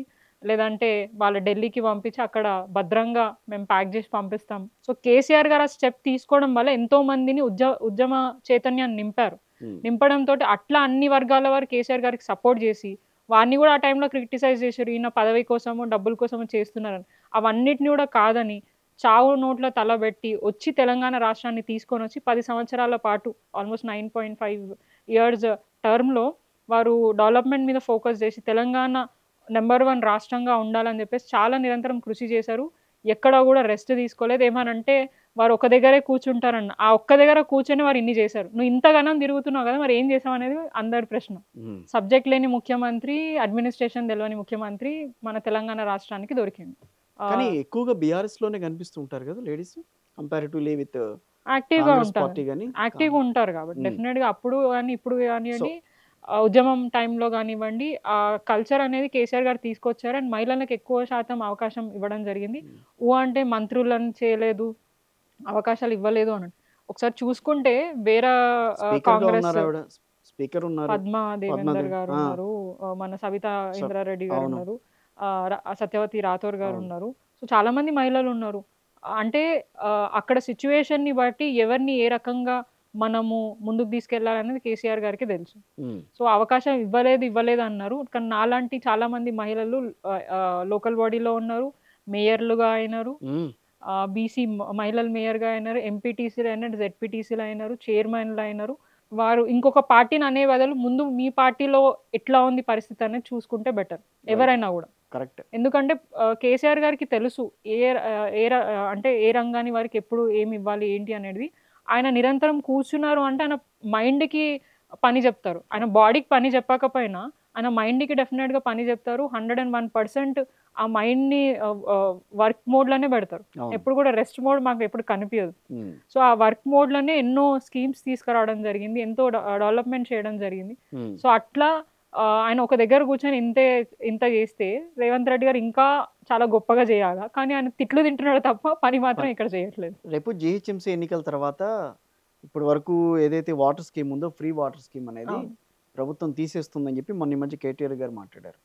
లేదంటే వాళ్ళ ఢిల్లీకి పంపించి అక్కడ భద్రంగా మేము ప్యాక్ చేసి పంపిస్తాం. సో కేసీఆర్ గారు ఆ స్టెప్ తీసుకోవడం వల్ల ఎంతో మందిని ఉద్యమ చైతన్యాన్ని నింపారు. ఉమ్. నింపడంతో అట్లా అన్ని వర్గాల వారు కేసీఆర్ గారికి సపోర్ట్ చేసి వారిని కూడా ఆ టైంలో క్రిటిసైజ్ చేశారు, ఈయన పదవి కోసము డబ్బుల కోసము చేస్తున్నారని. అవన్నిటిని కూడా కాదని చావు నోట్లో తలబెట్టి వచ్చి తెలంగాణ రాష్ట్రాన్ని తీసుకొని వచ్చి 10 సంవత్సరాల పాటు ఆల్మోస్ట్ 9.5 ఇయర్స్ టర్మ్లో వారు డెవలప్మెంట్ మీద ఫోకస్ చేసి తెలంగాణ నెంబర్ 1 రాష్ట్రంగా ఉండాలని చెప్పేసి చాలా నిరంతరం కృషి చేశారు. ఎక్కడ కూడా రెస్ట్ తీసుకోలేదు. ఏమనంటే వారు ఒక దగ్గరే కూర్చుంటారన్న, ఆ ఒక్క దగ్గర కూర్చొని వారు ఇన్ని చేశారు. నువ్వు ఇంతగానం తిరుగుతున్నావు కదా, మరి ఏం చేసావు అనేది అందరి ప్రశ్న. ఉమ్. సబ్జెక్ట్ లేని ముఖ్యమంత్రి, అడ్మినిస్ట్రేషన్ తెలియని ముఖ్యమంత్రి మన తెలంగాణ రాష్ట్రానికి దొరికింది. కానీ ఎక్కువగా బీఆర్ఎస్ లోనే కనిపిస్తూ ఉంటారు కదా లేడీస్, కంపారిటివ్లీ విత్ యాక్టివ్గా కాంగ్రెస్ ఉంటారు, పార్టీ కానీ. యాక్టివ్గా ఉంటారు కాబట్టి ఉమ్. డెఫినెట్గా అప్పుడు కానీ ఇప్పుడు కానివ్వండి, ఉద్యమం టైంలో కానివ్వండి, ఆ కల్చర్ అనేది కేసీఆర్ గారు తీసుకొచ్చారు. అండ్ మహిళలకు ఎక్కువ శాతం అవకాశం ఇవ్వడం జరిగింది. అంటే మంత్రులను చేయలేదు, అవకాశాలు ఇవ్వలేదు అని ఒకసారి చూసుకుంటే వేరే కాంగ్రెస్ స్పీకర్ ఉన్నారు, పద్మా దేవేందర్ గారు ఆ. ఉన్నారు, మన సవితా ఇంద్రారెడ్డి గారు అవును. ఉన్నారు, సత్యవతి రాథోర్ గారు అవును. ఉన్నారు. సో చాలా మంది మహిళలు ఉన్నారు. అంటే అక్కడ సిచ్యువేషన్ ని బట్టి ఎవరిని ఏ రకంగా మనము ముందుకు తీసుకెళ్లాలనేది కేసీఆర్ గారికి తెలుసు. ఉమ్. సో అవకాశం ఇవ్వలేదు అన్నారు. కానీ నాలాంటి చాలా మంది మహిళలు లోకల్ బాడీలో ఉన్నారు, మేయర్లుగా అయినారు, ఉమ్. బీసీ మహిళలు మేయర్గా అయినారు, ఎంపీటీసీలు అయినారు, జెడ్పీటీసీలు అయినారు, చైర్మన్లు అయినారు. వారు ఇంకొక పార్టీని అనే బదులు ముందు మీ పార్టీలో ఎట్లా ఉంది పరిస్థితి అనేది చూసుకుంటే బెటర్ ఎవరైనా కూడా. కరెక్ట్. ఎందుకంటే కేసీఆర్ గారికి తెలుసు అంటే ఏ రంగాన్ని వారికి ఎప్పుడు ఏమి ఇవ్వాలి ఏంటి అనేది. ఆయన నిరంతరం కూర్చున్నారు అంటే ఆయన మైండ్కి పని చెప్తారు. ఆయన బాడీకి పని చెప్పకపోయినా ఆయన మైండ్కి డెఫినెట్గా పని చెప్తారు. 101% ఆ మైండ్ని వర్క్ మోడ్లోనే పెడతారు. ఎప్పుడు కూడా రెస్ట్ మోడ్ మాకు ఎప్పుడు కనిపించదు. సో ఆ వర్క్ మోడ్లోనే ఎన్నో స్కీమ్స్ తీసుకురావడం జరిగింది, ఎంతో డెవలప్మెంట్ చేయడం జరిగింది. సో అట్లా ఆయన ఒక దగ్గర కూర్చొని ఇంత చేస్తే రేవంత్ రెడ్డి గారు ఇంకా చాలా గొప్పగా చేయాలా, కానీ ఆయన తిట్లు తింటున్నాడు తప్ప పని మాత్రం ఇక్కడ చేయట్లేదు. రేపు జిహెచ్ఎంసీ ఎన్నికల తర్వాత ఇప్పటి వరకు ఏదైతే వాటర్ స్కీమ్ ఉందో ఫ్రీ వాటర్ స్కీమ్ అనేది ప్రభుత్వం తీసేస్తుందని చెప్పి మొన్న ఈ మధ్య కేటీఆర్ గారు మాట్లాడారు.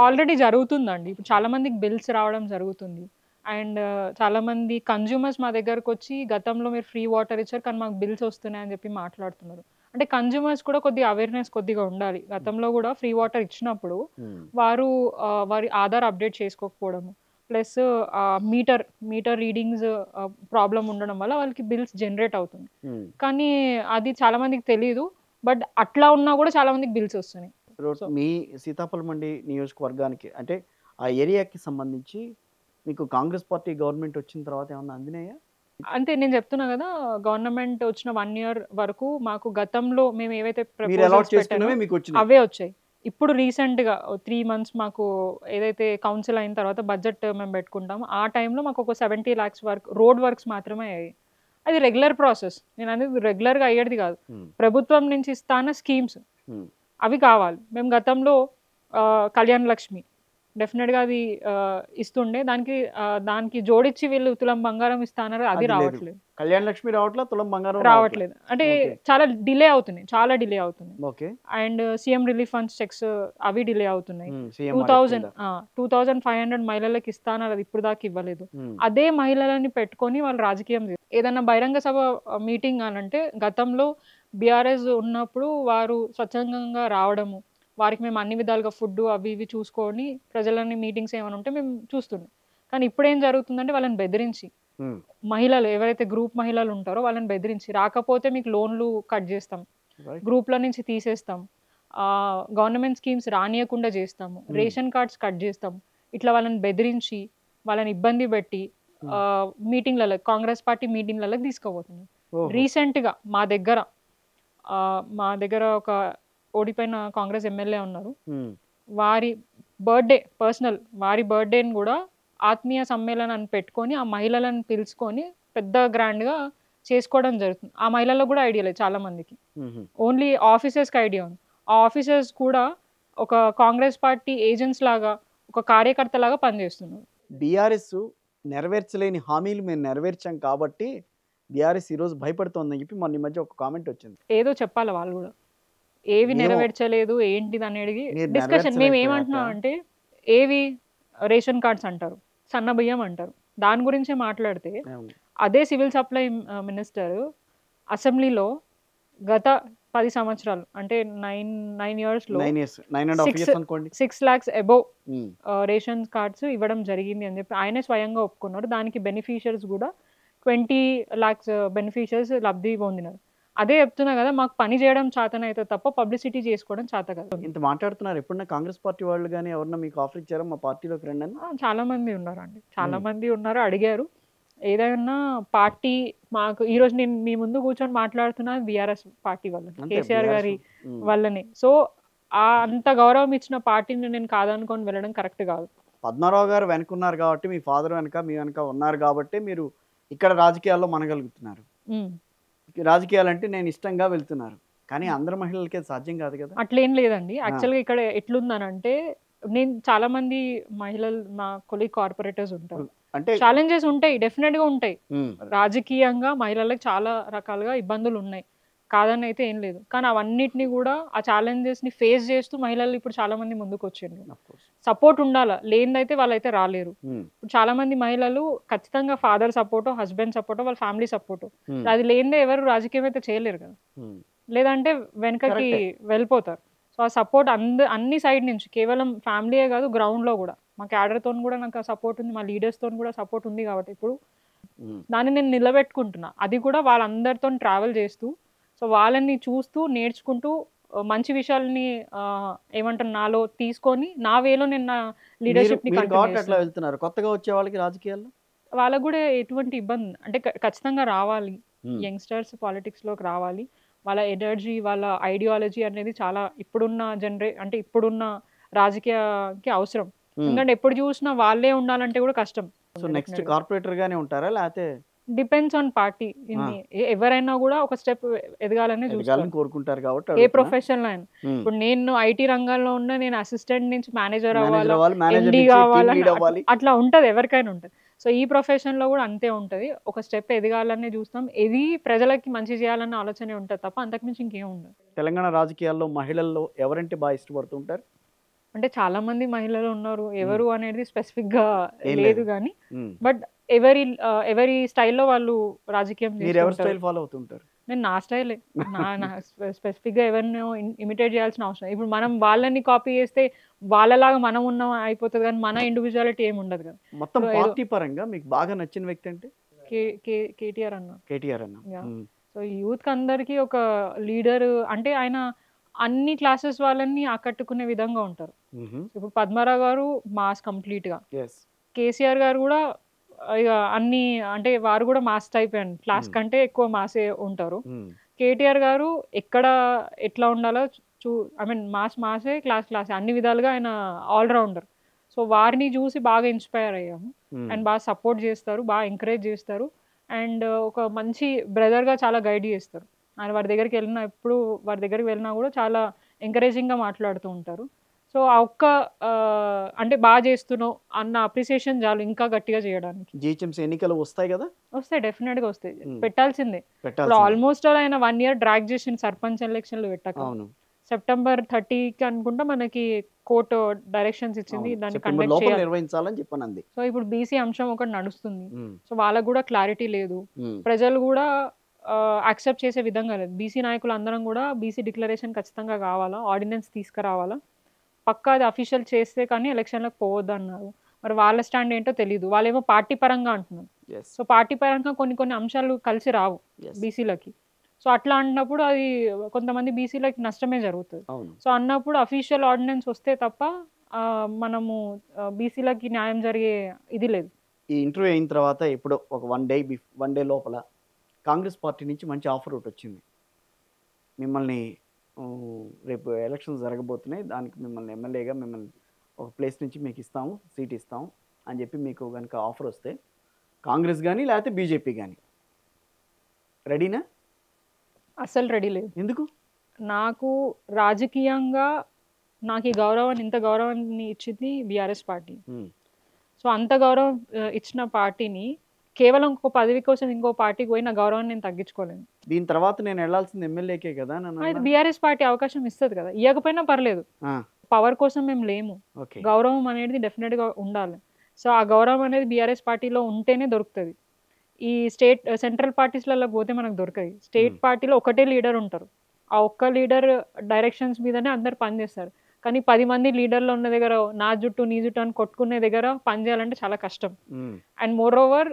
ఆల్రెడీ జరుగుతుందండి. ఇప్పుడు చాలా మందికి బిల్స్ రావడం జరుగుతుంది. అండ్ చాలా మంది కన్జ్యూమర్స్ మా దగ్గరకు వచ్చి గతంలో మీరు ఫ్రీ వాటర్ ఇచ్చారు కానీ మాకు బిల్స్ వస్తున్నాయని చెప్పి మాట్లాడుతున్నారు. అంటే కన్జ్యూమర్స్ కూడా కొద్దిగా అవేర్నెస్ కొద్దిగా ఉండాలి. గతంలో కూడా ఫ్రీ వాటర్ ఇచ్చినప్పుడు వారు వారి ఆధార్ అప్డేట్ చేసుకోకపోవడము, ప్లస్ మీటర్ రీడింగ్స్ ప్రాబ్లం ఉండడం వల్ల వాళ్ళకి బిల్స్ జనరేట్ అవుతుంది. కానీ అది చాలా మందికి తెలియదు. బట్ అట్లా ఉన్నా కూడా చాలా మందికి బిల్స్ వస్తున్నాయి. మీ సీతాఫలం మండి నియోజకవర్గానికి అంటే ఆ ఏరియాకి సంబంధించి మీకు కాంగ్రెస్ పార్టీ గవర్నమెంట్ వచ్చిన తర్వాత ఏమన్నా అందినాయా? అంటే నేను చెప్తున్నా కదా, గవర్నమెంట్ వచ్చిన 1 year వరకు మాకు గతంలో మేము ఏవైతే అవే వచ్చాయి. ఇప్పుడు రీసెంట్గా 3 months మాకు ఏదైతే కౌన్సిల్ అయిన తర్వాత బడ్జెట్ మేము పెట్టుకుంటాము, ఆ టైంలో మాకు ఒక 70 lakhs వరకు రోడ్ వర్క్స్ మాత్రమే అయ్యాయి. అది రెగ్యులర్ ప్రాసెస్. నేను అనేది రెగ్యులర్గా అయ్యేది కాదు. ప్రభుత్వం నుంచి ఇస్తాన స్కీమ్స్ అవి కావాలి. మేము గతంలో కళ్యాణ్ లక్ష్మి డెఫినెట్గా అది ఇస్తుండే, దానికి జోడించి వీళ్ళు తులం బంగారం ఇస్తాన్నారు, అది రావట్లేదు. కళ్యాణ లక్ష్మి రావట్లేదు, తులం బంగారం రావట్లేదు. అంటే చాలా డిలే అవుతున్నాయి, చాలా డిలే అవుతున్నాయి. Okay. And CM relief funds checks అవి డిలే అవుతున్నాయి. 2500 మహిళలకు ఇస్తాన్నారు, అది ఇప్పుడు దాకా ఇవ్వలేదు. అదే మహిళలని పెట్టుకొని వాళ్ళు రాజకీయం ఏదన్నా బహిరంగ సభ మీటింగ్ అనంటే గతంలో బీఆర్ఎస్ ఉన్నప్పుడు వారు స్వచ్ఛందంగా రావడము, వారికి మేము అన్ని విధాలుగా ఫుడ్ అవి ఇవి చూసుకొని ప్రజలని మీటింగ్స్ ఏమైనా ఉంటే మేము చూస్తున్నాం. కానీ ఇప్పుడు ఏం జరుగుతుందంటే వాళ్ళని బెదిరించి, మహిళలు ఎవరైతే గ్రూప్ మహిళలు ఉంటారో వాళ్ళని బెదిరించి, రాకపోతే మీకు లోన్లు కట్ చేస్తాం, గ్రూప్ల నుంచి తీసేస్తాం, గవర్నమెంట్ స్కీమ్స్ రానియకుండా చేస్తాము, రేషన్ కార్డ్స్ కట్ చేస్తాం, ఇట్లా వాళ్ళని బెదిరించి వాళ్ళని ఇబ్బంది పెట్టి మీటింగ్లలో, కాంగ్రెస్ పార్టీ మీటింగ్లలో తీసుకుపోతున్నాం. రీసెంట్గా మా దగ్గర ఒక ఓడిపోయిన కాంగ్రెస్ ఎమ్మెల్యే ఉన్నారు, వారి బర్త్డేని కూడా ఆత్మీయ సమ్మేళనాన్ని పెట్టుకొని ఆ మహిళలను పిలుచుకొని పెద్ద గ్రాండ్గా చేసుకోవడం జరుగుతుంది. ఆ మహిళల్లో కూడా ఐడియా లేదు చాలా మందికి, ఓన్లీ ఆఫీసర్స్కి ఐడియా ఉంది. ఆ ఆఫీసర్స్ కూడా ఒక కాంగ్రెస్ పార్టీ ఏజెంట్స్ లాగా, ఒక కార్యకర్త లాగా పనిచేస్తున్నారు. బీఆర్ఎస్ నెరవేర్చలేని హామీలు మేము నెరవేర్చాం కాబట్టి బీఆర్ఎస్ ఈరోజు భయపడుతోందని చెప్పి మొన్న ఈ మధ్య ఒక కామెంట్ వచ్చింది. ఏదో చెప్పాలి వాళ్ళు కూడా, ఏవి నెరవేర్చలేదు ఏంటిది అనేది డిస్కషన్. మేము ఏమంటున్నాం అంటే, ఏవి రేషన్ కార్డ్స్ అంటారు, సన్న బియ్యం అంటారు, దాని గురించే మాట్లాడితే అదే సివిల్ సప్లై మినిస్టర్ అసెంబ్లీలో గత 10 సంవత్సరాలు అంటే 9 yearsలో 6 lakhs అబోవ్ రేషన్ కార్డ్స్ ఇవ్వడం జరిగింది అని చెప్పి ఆయనే స్వయంగా ఒప్పుకున్నారు. దానికి బెనిఫిషియర్స్ కూడా 20 lakhs బెనిఫిషియర్స్ లబ్ధి పొందినారు. అదే చెప్తున్నా కదా, మాకు పని చేయడం చేతనైతే తప్ప పబ్లిసిటీ చేసుకోవడం చేత కదా. ఇంత మాట్లాడుతున్నారు, ఎప్పుడన్నా కాంగ్రెస్ పార్టీ వాళ్ళు కానీ ఎవరన్నా మీకు ఆఫర్ ఇచ్చారా మా పార్టీలోకి రండి అని? చాలా మంది ఉన్నారండి, చాలా మంది ఉన్నారు, అడిగారు. ఏదైనా పార్టీ మాకు ఈరోజు నేను మీ ముందు కూర్చొని మాట్లాడుతున్నా బీఆర్ఎస్ పార్టీ వాళ్ళని, కేసీఆర్ గారి వాళ్ళని. సో అంత గౌరవం ఇచ్చిన పార్టీని నేను కాదనుకొని వెళ్ళడం కరెక్ట్ కాదు. పద్మారావు గారు వెనుకున్నారు కాబట్టి, మీ ఫాదర్ వెనక మీ వెనక ఉన్నారు కాబట్టి మీరు ఇక్కడ రాజకీయాల్లో మనగలుగుతున్నారు. రాజకీయాలంటే నేను ఇష్టంగా వెళ్తున్నారు, కానీ అందరు మహిళలకి సాధ్యం కాదు కదా. అట్లేం లేదండి. యాక్చువల్గా ఇక్కడ ఎట్లుందనంటే, నేను చాలా మంది మహిళలు మా కొలీగ్ కార్పొరేటర్స్ ఉంటారు, అంటే ఛాలెంజెస్ ఉంటాయి, డెఫినెట్ గా ఉంటాయి. రాజకీయంగా మహిళలకు చాలా రకాలుగా ఇబ్బందులు ఉన్నాయి, కాదని అయితే ఏం లేదు. కానీ అవన్నిటిని కూడా ఆ ఛాలెంజెస్ ని ఫేస్ చేస్తూ మహిళలు ఇప్పుడు చాలా మంది ముందుకు వచ్చిండ్రు. సపోర్ట్ ఉండాలా, లేనిదైతే వాళ్ళైతే రాలేరు. ఇప్పుడు చాలా మంది మహిళలు ఖచ్చితంగా ఫాదర్ సపోర్ట్, హస్బెండ్ సపోర్ట్, వాళ్ళ ఫ్యామిలీ సపోర్ట్, అది లేనిదే ఎవరు రాజకీయం అయితే చేయలేరు కదా, లేదంటే వెనకకి వెళ్ళిపోతారు. సో ఆ సపోర్ట్ అన్ని సైడ్ నుంచి, కేవలం ఫ్యామిలీయే కాదు, గ్రౌండ్ లో కూడా మా క్యాడర్తో కూడా నాకు సపోర్ట్ ఉంది, మా లీడర్స్తో కూడా సపోర్ట్ ఉంది. కాబట్టి ఇప్పుడు దాన్ని నేను నిలబెట్టుకుంటున్నా. అది కూడా వాళ్ళందరితో ట్రావెల్ చేస్తూ, సో వాళ్ళని చూస్తూ నేర్చుకుంటూ మంచి విషయాలని ఏమంటారు నాలో తీసుకొని నా వేలో నేను నా లీడర్షిప్ ని అట్లా వెళ్తున్నారు. కొత్తగా వచ్చే వాళ్ళకి రాజకీయాల్లో వాళ్ళకు కూడా ఎటువంటి ఇబ్బంది అంటే ఖచ్చితంగా రావాలి, యంగ్స్టర్స్ పాలిటిక్స్ లోకి రావాలి. వాళ్ళ ఎనర్జీ, వాళ్ళ ఐడియాలజీ అనేది చాలా ఇప్పుడున్న రాజకీయానికి అవసరం. ఎందుకంటే ఎప్పుడు చూసినా వాళ్ళే ఉండాలంటే కూడా కష్టం. సో నెక్స్ట్ కార్పొరేటర్ గానే ఉంటారా, లేకపోతే డిపెండ్స్ ఆన్ పార్టీ. ఎవరైనా కూడా ఒక స్టెప్ ఎదగాలని కోరుకుంటారు కాబట్టి, ఏ ప్రొఫెషన్ అయినా. ఇప్పుడు నేను ఐటీ రంగంలో ఉన్న, నేను అసిస్టెంట్ నుంచి మేనేజర్ అవ్వాలి, ఎండి కావాలి, అట్లా ఉంటది, ఎవరికైనా ఉంటది. సో ఈ ప్రొఫెషన్ లో కూడా అంతే ఉంటది, ఒక స్టెప్ ఎదగాలని చూస్తాం. ఇది ప్రజలకి మంచి చేయాలన్న ఆలోచనే ఉంటది తప్ప అంతకుమించి ఇంకేం ఉండదు. తెలంగాణ రాజకీయాల్లో మహిళల్లో ఎవరంటే బాగా ఇష్టపడుతుంటారు? అంటే చాలా మంది మహిళలు ఉన్నారు, ఎవరు అనేది స్పెసిఫిక్ గా లేదు కానీ, బట్ ఎవరి స్టైల్లో వాళ్ళు రాజకీయం చేస్తుంటారు. నేను నా స్టైలే, స్పెసిఫిక్ గా ఎవరినో ఇమిటేట్ చేయాల్సిన అవసరం. ఇప్పుడు మనం వాళ్ళని కాపీ చేస్తే వాళ్ళలాగా మనం ఉన్నాం అయిపోతుంది, కానీ మన ఇండివిజువాలిటీ ఏమి ఉండదు కదా. మొత్తం పార్టీ పరంగా మీకు బాగా నచ్చిన వ్యక్తి అంటే కేటీఆర్ అన్న. సో యూత్ కి అందరికి ఒక లీడర్ అంటే ఆయన అన్ని క్లాసెస్ వాళ్ళని ఆకట్టుకునే విధంగా ఉంటారు. ఇప్పుడు పద్మారావు గారు మాస్ కంప్లీట్ గా, కేసీఆర్ గారు కూడా ఇక అన్ని అంటే వారు కూడా మాస్ టైప్ అండ్ క్లాస్ కంటే ఎక్కువ మాసే ఉంటారు. కేటీఆర్ గారు ఎక్కడ ఎట్లా ఉండాలో మాసే, క్లాసే, అన్ని విధాలుగా ఆయన ఆల్రౌండర్. సో వారిని చూసి బాగా ఇన్స్పైర్ అయ్యాము. అండ్ బాగా సపోర్ట్ చేస్తారు, బాగా ఎంకరేజ్ చేస్తారు. అండ్ ఒక మంచి బ్రదర్గా చాలా గైడ్ చేస్తారు. ఆయన వారి దగ్గరికి వెళ్ళినా ఎప్పుడు వారి దగ్గరికి వెళ్ళినా కూడా చాలా ఎంకరేజింగ్గా మాట్లాడుతూ ఉంటారు. సో ఆ ఒక్క అంటే బాగా చేస్తున్నావు అన్న అప్రిసియేషన్ చాలు ఇంకా గట్టిగా చేయడానికి. జిహెచ్ఎంసీ ఎన్నికలు వస్తాయి కదా, వస్తాయి, డెఫినెట్గా వస్తాయి, ఉమ్, పెట్టాల్సిందే. ఇప్పుడు పెట్టాల్సిందే. ఆల్మోస్ట్ ఆయన 1 year డ్రాగ్ చేసిన సర్పంచ్ ఎలక్షన్లు పెట్టక. అవును సెప్టెంబర్ 30కి అనుకుంటా మనకి కోర్టు డైరెక్షన్స్ ఇచ్చింది అవును, దాన్ని సెప్టెంబర్ కండక్ట్ లోపల చేయాలి. నిర్వహించాలని చెప్పనంది. సో ఇప్పుడు బీసీ అంశం ఒకటి నడుస్తుంది. ఉమ్, సో వాళ్ళకు కూడా క్లారిటీ లేదు, ఉమ్, ప్రజలు కూడా యాక్సెప్ట్ చేసే విధంగా లేదు. బీసీ నాయకులు అందరం కూడా బీసీ డిక్లరేషన్ ఖచ్చితంగా కావాలా, ఆర్డినెన్స్ తీసుకురావాలా, పక్కా అది అఫీషియల్ చేస్తే కానీ ఎలక్షన్లకు పోవద్దు అన్నారు. మరి వాళ్ళ స్టాండ్ ఏంటో తెలియదు. వాళ్ళేమో పార్టీ పరంగా అంటున్నారు. yes, సో పార్టీ పరంగా కొన్ని కొన్ని అంశాలు కలిసి రావు yes, బీసీలకి. సో అట్లా అన్నప్పుడు అది కొంతమంది బీసీలకి నష్టమే జరుగుతుంది. అవును. సో అన్నప్పుడు అఫీషియల్ ఆర్డినెన్స్ వస్తే తప్ప మనము బీసీలకి న్యాయం జరిగే ఇది లేదు. ఈ ఇంటర్వ్యూ అయిన తర్వాత ఇప్పుడు ఒక 1 day లోపల కాంగ్రెస్ పార్టీ నుంచి మంచి ఆఫర్ ఒకటి వచ్చింది. మిమ్మల్ని రేపు ఎలక్షన్స్ జరగబోతున్నాయి, దానికి మిమ్మల్ని ఎమ్మెల్యేగా మిమ్మల్ని ఒక ప్లేస్ నుంచి మీకు ఇస్తాము, సీట్ ఇస్తాము అని చెప్పి మీకు కనుక ఆఫర్ వస్తే కాంగ్రెస్ కానీ లేకపోతే బీజేపీ కానీ రెడీనా? అస్సలు రెడీ లేదు. ఎందుకు? నాకు రాజకీయంగా నాకు ఈ గౌరవాన్ని, ఇంత గౌరవాన్ని ఇచ్చింది బీఆర్ఎస్ పార్టీ. ఉమ్, సో అంత గౌరవం ఇచ్చిన పార్టీని కేవలం ఇంకో పదవి కోసం ఇంకో పార్టీకి పోయి నా గౌరవాన్ని నేను తగ్గించుకోలేను. దీని తర్వాత నేను వెళ్ళాల్సింది ఎమ్మెల్యేకే కదా నన్ను అయితే అన్నారు. బీఆర్ఎస్ పార్టీ అవకాశం ఇస్తుంది కదా, ఇవ్వకపోయినా పర్లేదు. ఆ, పవర్ కోసం మేము లేము, ఓకే, గౌరవం అనేది డెఫినెట్గా ఉండాలి. సో ఆ గౌరవం అనేది బీఆర్ఎస్ పార్టీలో ఉంటేనే దొరుకుతుంది. ఈ సెంట్రల్ పార్టీస్లలో పోతే మనకు దొరకదు. స్టేట్ పార్టీలో ఒకటే లీడర్ ఉంటారు, ఆ ఒక్క లీడర్ డైరెక్షన్స్ మీదనే అందరు పనిచేస్తారు. కానీ 10 మంది లీడర్లు ఉన్న దగ్గర నా జుట్టు నీ జుట్టు అని కొట్టుకునే దగ్గర పనిచేయాలంటే చాలా కష్టం. ఉమ్, అండ్ మోర్ ఓవర్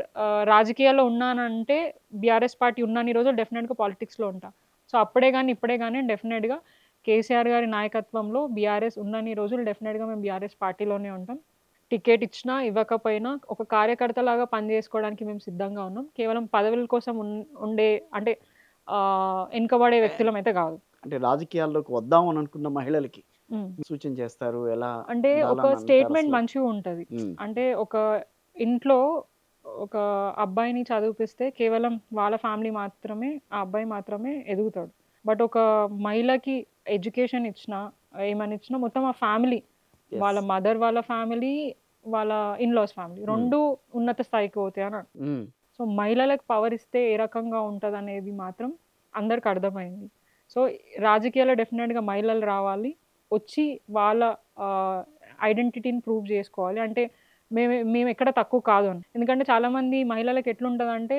రాజకీయాల్లో ఉన్నానంటే బీఆర్ఎస్ పార్టీ ఉన్నన్ని రోజులు డెఫినెట్గా పాలిటిక్స్లో ఉంటా. సో అప్పుడే కానీ ఇప్పుడే కానీ డెఫినెట్గా కేసీఆర్ గారి నాయకత్వంలో బీఆర్ఎస్ ఉన్నన్ని రోజులు డెఫినెట్గా మేము బీఆర్ఎస్ పార్టీలోనే ఉంటాం. టికెట్ ఇచ్చినా ఇవ్వకపోయినా ఒక కార్యకర్తలాగా పనిచేసుకోవడానికి మేము సిద్ధంగా ఉన్నాం. కేవలం పదవుల కోసం ఉండే అంటే వెనుకబడే వ్యక్తులం అయితే కాదు. అంటే రాజకీయాల్లోకి వద్దాం అని అనుకున్న మహిళలకి సూచన చేస్తారు ఎలా? అంటే ఒక స్టేట్మెంట్ మంచిగా ఉంటుంది. అంటే ఒక ఇంట్లో ఒక అబ్బాయిని చదివిపిస్తే కేవలం వాళ్ళ ఫ్యామిలీ మాత్రమే, ఆ అబ్బాయి మాత్రమే ఎదుగుతాడు. బట్ ఒక మహిళకి ఎడ్యుకేషన్ ఇచ్చినా ఏమని ఇచ్చినా మొత్తం ఆ ఫ్యామిలీ, వాళ్ళ మదర్ వాళ్ళ ఫ్యామిలీ, వాళ్ళ ఇన్లాస్ ఫ్యామిలీ రెండు ఉన్నత స్థాయికి పోతాయి అని. సో మహిళలకు పవర్ ఇస్తే ఏ రకంగా ఉంటుంది అనేది మాత్రం అందరికి అర్థమైంది. సో రాజకీయాల్లో డెఫినెట్గా మహిళలు రావాలి, వచ్చి వాళ్ళ ఐడెంటిటీని ప్రూవ్ చేసుకోవాలి. అంటే మేము ఎక్కడ తక్కువ కాదు అని. ఎందుకంటే చాలామంది మహిళలకు ఎట్లుంటుందంటే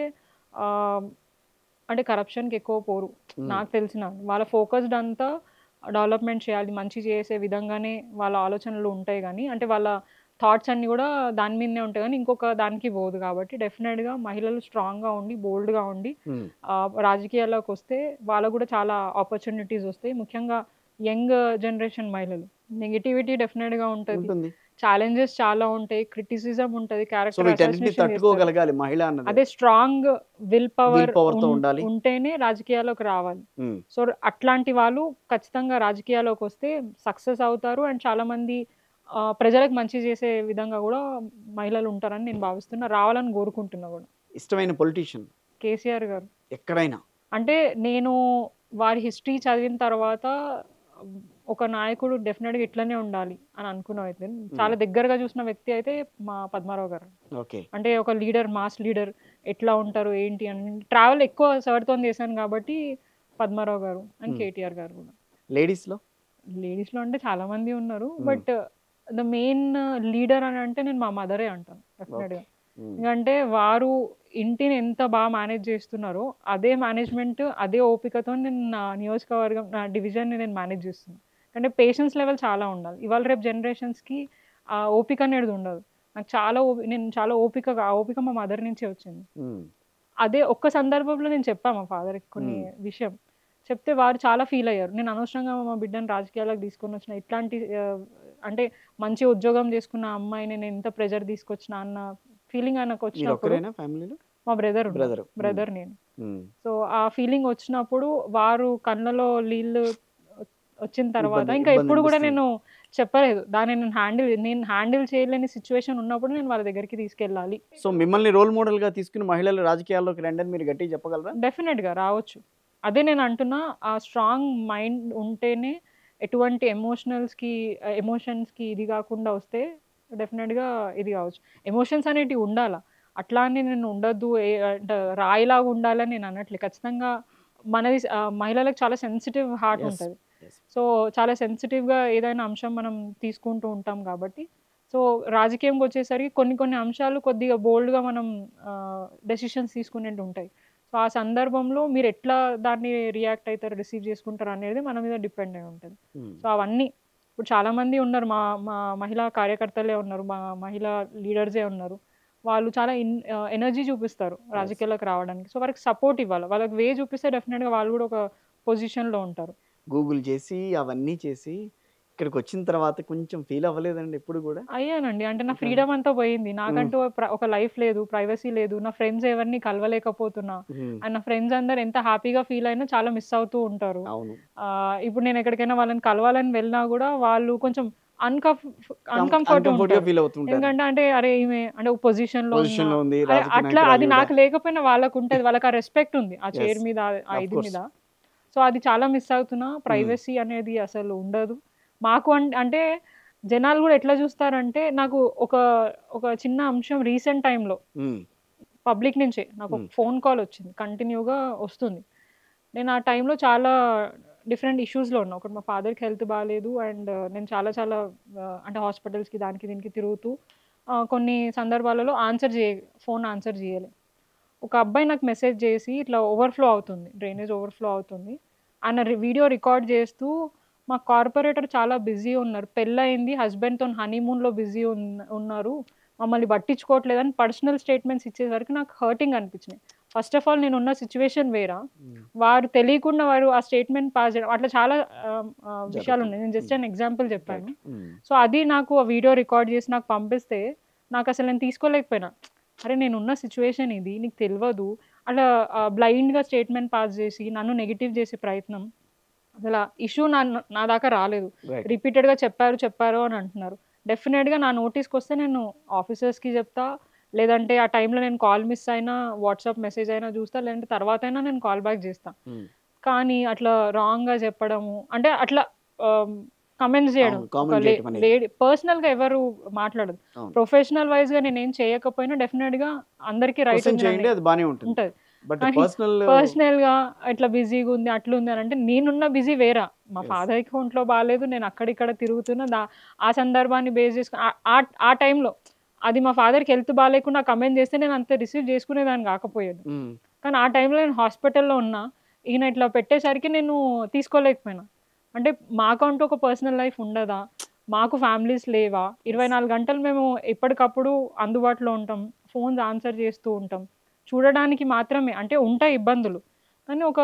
అంటే కరప్షన్కి ఎక్కువ పోరు. నాకు తెలిసిన వాళ్ళ ఫోకస్డ్ అంతా డెవలప్మెంట్ చేయాలి, మంచి చేసే విధంగానే వాళ్ళ ఆలోచనలు ఉంటాయి. కానీ అంటే వాళ్ళ థాట్స్ అన్నీ కూడా దాని మీదనే ఉంటాయి, కానీ ఇంకొక దానికి పోదు. కాబట్టి డెఫినెట్గా మహిళలు స్ట్రాంగ్గా ఉండి బోల్డ్గా ఉండి రాజకీయాల్లోకి వస్తే వాళ్ళకు కూడా చాలా ఆపర్చునిటీస్ వస్తాయి. ముఖ్యంగా యంగ్ జనరేషన్ మహిళలు నెగిటివిటీ డెఫినెట్గా ఉంటుంది, ఛాలెంజెస్ చాలా ఉంటాయి, క్రిటిసిజం ఉంటుంది, క్యారెక్టర్ తట్టుకోగలగాలి మహిళ అన్నది. అదే స్ట్రాంగ్ విల్ పవర్ ఉంటేనే రాజకీయాల్లోకి రావాలి. సో అట్లాంటి వాళ్ళు ఖచ్చితంగా రాజకీయాల్లోకి వస్తే సక్సెస్ అవుతారు. అండ్ చాలా మంది ప్రజలకు మంచి చేసే విధంగా కూడా మహిళలు ఉంటారని నేను భావిస్తున్నా, రావాలని కోరుకుంటున్నా కూడా. ఇష్టమైన పొలిటీషియన్ కేసీఆర్ గారు ఎక్కడైనా. అంటే నేను వారి హిస్టరీ చదివిన తర్వాత ఒక నాయకుడు డెఫినెట్గా ఇట్లనే ఉండాలి అని అనుకున్న అయితే చాలా దగ్గరగా చూసిన వ్యక్తి అయితే మా పద్మారావు గారు. అంటే ఒక లీడర్, మాస్ లీడర్ ఎట్లా ఉంటారు ఏంటి అని ట్రావెల్ ఎక్కువ సవర్తో చేశాను కాబట్టి పద్మారావు గారు అండ్ కేటీఆర్ గారు కూడా. లేడీస్లో అంటే చాలా మంది ఉన్నారు, బట్ ద మెయిన్ లీడర్ అని అంటే నేను మా మదరే అంటాను డెఫినెట్గా. ఎందుకంటే వారు ఇంటిని ఎంత బాగా మేనేజ్ చేస్తున్నారో అదే మేనేజ్మెంట్, అదే ఓపికతో నేను నా నియోజకవర్గం, నా డివిజన్ని నేను మేనేజ్ చేస్తున్నాను. అంటే పేషెన్స్ లెవెల్ చాలా ఉండాలి. ఇవాళ రేపు జనరేషన్స్కి ఆ ఓపిక అనేది ఉండదు. నాకు నేను చాలా ఓపిక మా మదర్ నుంచే వచ్చింది. అదే ఒక్క సందర్భంలో నేను చెప్పాను మా ఫాదర్కి కొన్ని విషయం చెప్తే వారు చాలా ఫీల్ అయ్యారు. నేను అనవసరంగా మా బిడ్డను రాజకీయాలకు తీసుకొని వచ్చిన, ఇట్లాంటి అంటే మంచి ఉద్యోగం చేసుకున్న అమ్మాయిని నేను ఎంత ప్రెజర్ తీసుకొచ్చిన అన్న ఫీలింగ్ ఆయనకు వచ్చినప్పుడు, మా బ్రదర్ నేను. సో ఆ ఫీలింగ్ వచ్చినప్పుడు వారు కళ్ళలో నీళ్ళు వచ్చిన తర్వాత ఇంకా ఎప్పుడు కూడా నేను చెప్పలేదు. దాన్ని నేను హ్యాండిల్ చేయలేని సిచ్యువేషన్ ఉన్నప్పుడు నేను వాళ్ళ దగ్గరికి తీసుకెళ్ళాలి. సో మిమ్మల్ని రోల్ మోడల్‌గా తీసుకుని మహిళలు రాజకీయాల్లోకి రండని మీరు గట్టిగా చెప్పగలరా? డెఫినెట్‌గా రావచ్చు. అదే నేను అంటున్నా, ఆ స్ట్రాంగ్ మైండ్ ఉంటేనే ఎటువంటి ఎమోషన్స్‌కి ఇది గాకుండా వస్తే డెఫినెట్‌గా ఇది గావచ్చు. ఎమోషన్స్ అనేటివి ఉండాల. అట్లా అని నేను ఉండొద్దు అంటే రాయిలాగా ఉండాలని నేను అనట్లే. ఖచ్చితంగా మహిళలకు చాలా సెన్సిటివ్ హార్ట్ యెస్. ఉంటది. యెస్. సో, చాలా సెన్సిటివ్‌గా ఏదైనా అంశం మనం తీసుకుంటూ ఉంటాం గాబట్టి, సో, రాజకీయంకొచ్చేసరికి కొన్ని కొన్ని అంశాలు కొద్దిగా బోల్డ్‌గా మనం డెసిషన్స్ తీసుకునేటివుంటాయి. సో, ఆ సందర్భంలో మీరెట్లా దాన్ని రియాక్ట్ అయితారు, రిసీవ్ చేసుకుంటారు అనేది మన మీద డిపెండ్ అయి ఉంటది. హ్మ్. సో, అవన్నీ ఇప్పుడు చాలామంది ఉన్నారు. మా మా మహిళా కార్యకర్తలే ఉన్నారు. మా మహిళా లీడర్సే ఉన్నారు. వాళ్ళు చాలా ఎనర్జీ చూపిస్తారు యెస్. రాజకీయాల్లోకి రావడానికి. సో, వాళ్ళకి సపోర్ట్ ఇవ్వాలి. వాళ్ళకి వే చూపిస్తే డెఫినిట్‌గా వాళ్ళు గూడా ఒక పొజిషన్‌లో ఉంటారు. గూగుల్ చేసి, అవన్నీ చేసి, ఇక్కడికొచ్చిన తర్వాత కొంచెం ఫీల్ అవ్వలేదండి ఎప్పుడు గూడా? అయ్యానండి. అంటే నా ఇట్లా ఫ్రీడమ్ అంతా పోయింది. హ్మ్. నాకంటూ ఒక లైఫ్ లేదు. ప్రైవసీ లేదు. నా ఫ్రెండ్స్ ఎవరిని కలవలేకపోతున్నా. హ్మ్. అండ్ నా ఫ్రెండ్స్ అందరూ ఎంత హ్యాపీగా ఫీల్ అయినా చాలా మిస్ అవుతూ ఉంటారు. అవును. ఇప్పుడు నేను ఎక్కడికైనా వాళ్ళని కలవాలని వెళ్ళినా గూడా వాళ్ళు కొంచెం అన్‌కంఫ్ అన్‌కంఫర్ట్‌గా అన్‌కంఫర్ట్‌గా ఉంటారు. ఫీల్ అవుతుంటారు. ఎందుకంటే అరే ఈమె అంటే ఒక పొజిషన్‌లో ఉన్నా పొజిషన్‌లో ఉంది. అరే రాజకీయ అట్లా అది నాయకురాలు ఈవిడ. నాకు లేకపోయినా వాళ్ళకుంటది. వాళ్ళకి ఆ రెస్పెక్ట్ ఉంది. ఆ యెస్. చైర్ మీద, ఆ ఆఫ్ ఇది కోర్స్. మీద. సో, అది చాలా మిస్ అవుతున్నా. హ్మ్. ప్రైవసీ అనేది అసలు ఉండదు. మాకు అంటే జనాలు గూడా ఎట్లా జూస్తారంటే, నాకు ఒక ఒక చిన్న అంశం రీసెంట్ టైమ్‌లో హ్మ్. పబ్లిక్ నుంచే నాకొక హ్మ్. ఫోన్ కాల్ వచ్చింది. కంటిన్యూగా వస్తుంది. నేను ఆ టైంలో చాలా డిఫరెంట్ ఇష్యూస్‌లో ఉన్నా. ఒకటి మా ఫాదర్‌కి హెల్త్ బాలేదు. అండ్ నేను చాలా చాలా అంటే హాస్పిటల్స్‌కి దానికి దీనికి తిరుగుతూ కొన్ని సందర్భాలలో ఫోన్ ఆన్సర్ జేయలే. ఒక అబ్బాయి నాకు మెసేజ్ జేసి ఇట్లా ఓవర్‌ఫ్లో అవుతుంది. డ్రైనేజ్ ఓవర్‌ఫ్లో అవుతుంది. ఆయన వీడియో రికార్డ్ జేస్తూ మా కార్పొరేటర్ చాలా బిజీ ఉన్నారు. పెళ్లయింది. హస్బెండ్‌తోని హనీమూన్‌లో బిజీ ఉన్నారు. మమ్మల్ని పట్టించుకోవట్లేదని పర్సనల్ స్టేట్మెంట్స్ ఇచ్చేసరికి నాకు హర్టింగ్ అనిపించినాయి. ఫస్ట్ ఆఫ్ ఆల్ నేనున్న సిట్యుయేషన్ వేరా. హ్మ్. వారు తెలియకుండా ఆ స్టేట్మెంట్ పాస్ చేయడం అట్లా చాలా జరుగుతుంది. విషయాలున్నాయి. నేను జస్ట్ హ్మ్. An example right. చెప్పాను. హ్మ్. సో, అది నాకు ఆ వీడియో రికార్డ్ చేసి నాకు పంపిస్తే నాకసలు నేను తీసుకోలేకపోయినా. అరే! నేనున్న సిట్యుయేషన్ ఇది. నీకు తెలవదు. అలా బ్లైండ్‌గా స్టేట్మెంట్ పాస్ చేసి నన్ను నెగెటివ్ చేసే ప్రయత్నం. అసల ఇష్యూ నా దాకా రాలేదు. రైట్. రిపీటెడ్‌గా చెప్పారు అని అంటున్నారు. డెఫినిట్‌గా నా నోటీస్‌కొస్తే నేను ఆఫీసర్స్‌కి చెప్తా. లేదంటే ఆ టైంలో నేను కాల్ మిస్ అయినా వాట్సాప్ మెసేజ్ అయినా చూస్తా. లేదంటే తర్వాతైనా నేను కాల్ బ్యాక్ చేస్తా. హ్మ్. కానీ అట్లా రాంగ్‌గా చెప్పడము అంటే అట్లా ఆహ్, కమెంట్స్ చేయడం. అవును. ఒక కామెంట్ చేయటం అనేది. లేడీ పర్సనల్‌గా ఎవరు మాట్లాడదు. అవును. ప్రొఫెషనల్ వైస్‌గా నేనేం చేయకపోయినా డెఫినిట్‌గా అందరికీ రైట్ క్వెషన్ ఉంది చేయండి అది బానే ఉంటుంది. ఉంటది. బట్ కానీ పర్సనల్ పర్సనల్‌గా ఇట్లా బిజీగుంది, అట్లుంది అనంటే నేనున్న బిజీ వేరా. మా యెస్. ఫాదర్‌కి ఒంట్లో బాలేదు. నేను అక్కడిక్కడ తిరుగుతున్నా. ఆ సందర్భాన్ని బేస్ చేసుకొని ఆ టైంలో అది మా ఫాదర్‌కి హెల్త్ బాలేకున్నా కమెంట్ చేస్తే నేను అంత రిసీవ్ చేసుకునేదాన్ని కాకపోయేది. హ్మ్. కానీ ఆ టైంలో నేను హాస్పిటల్‌లో ఉన్నా. ఈయన ఇట్లా పెట్టేసరికి నేను తీసుకోలేకపోయినా. అంటే మాకంటూ ఒక పర్సనల్ లైఫ్ ఉండదా? మాకు ఫ్యామిలీస్ లేవా? యెస్. 24 గంటలు మేము ఎప్పటికప్పుడు అందుబాటులో ఉంటాం. ఫోన్స్ ఆన్సర్ చేస్తూ ఉంటాం. చూడడానికి మాత్రమే అంటే ఉంటాయి ఇబ్బందులు. కానీ ఒక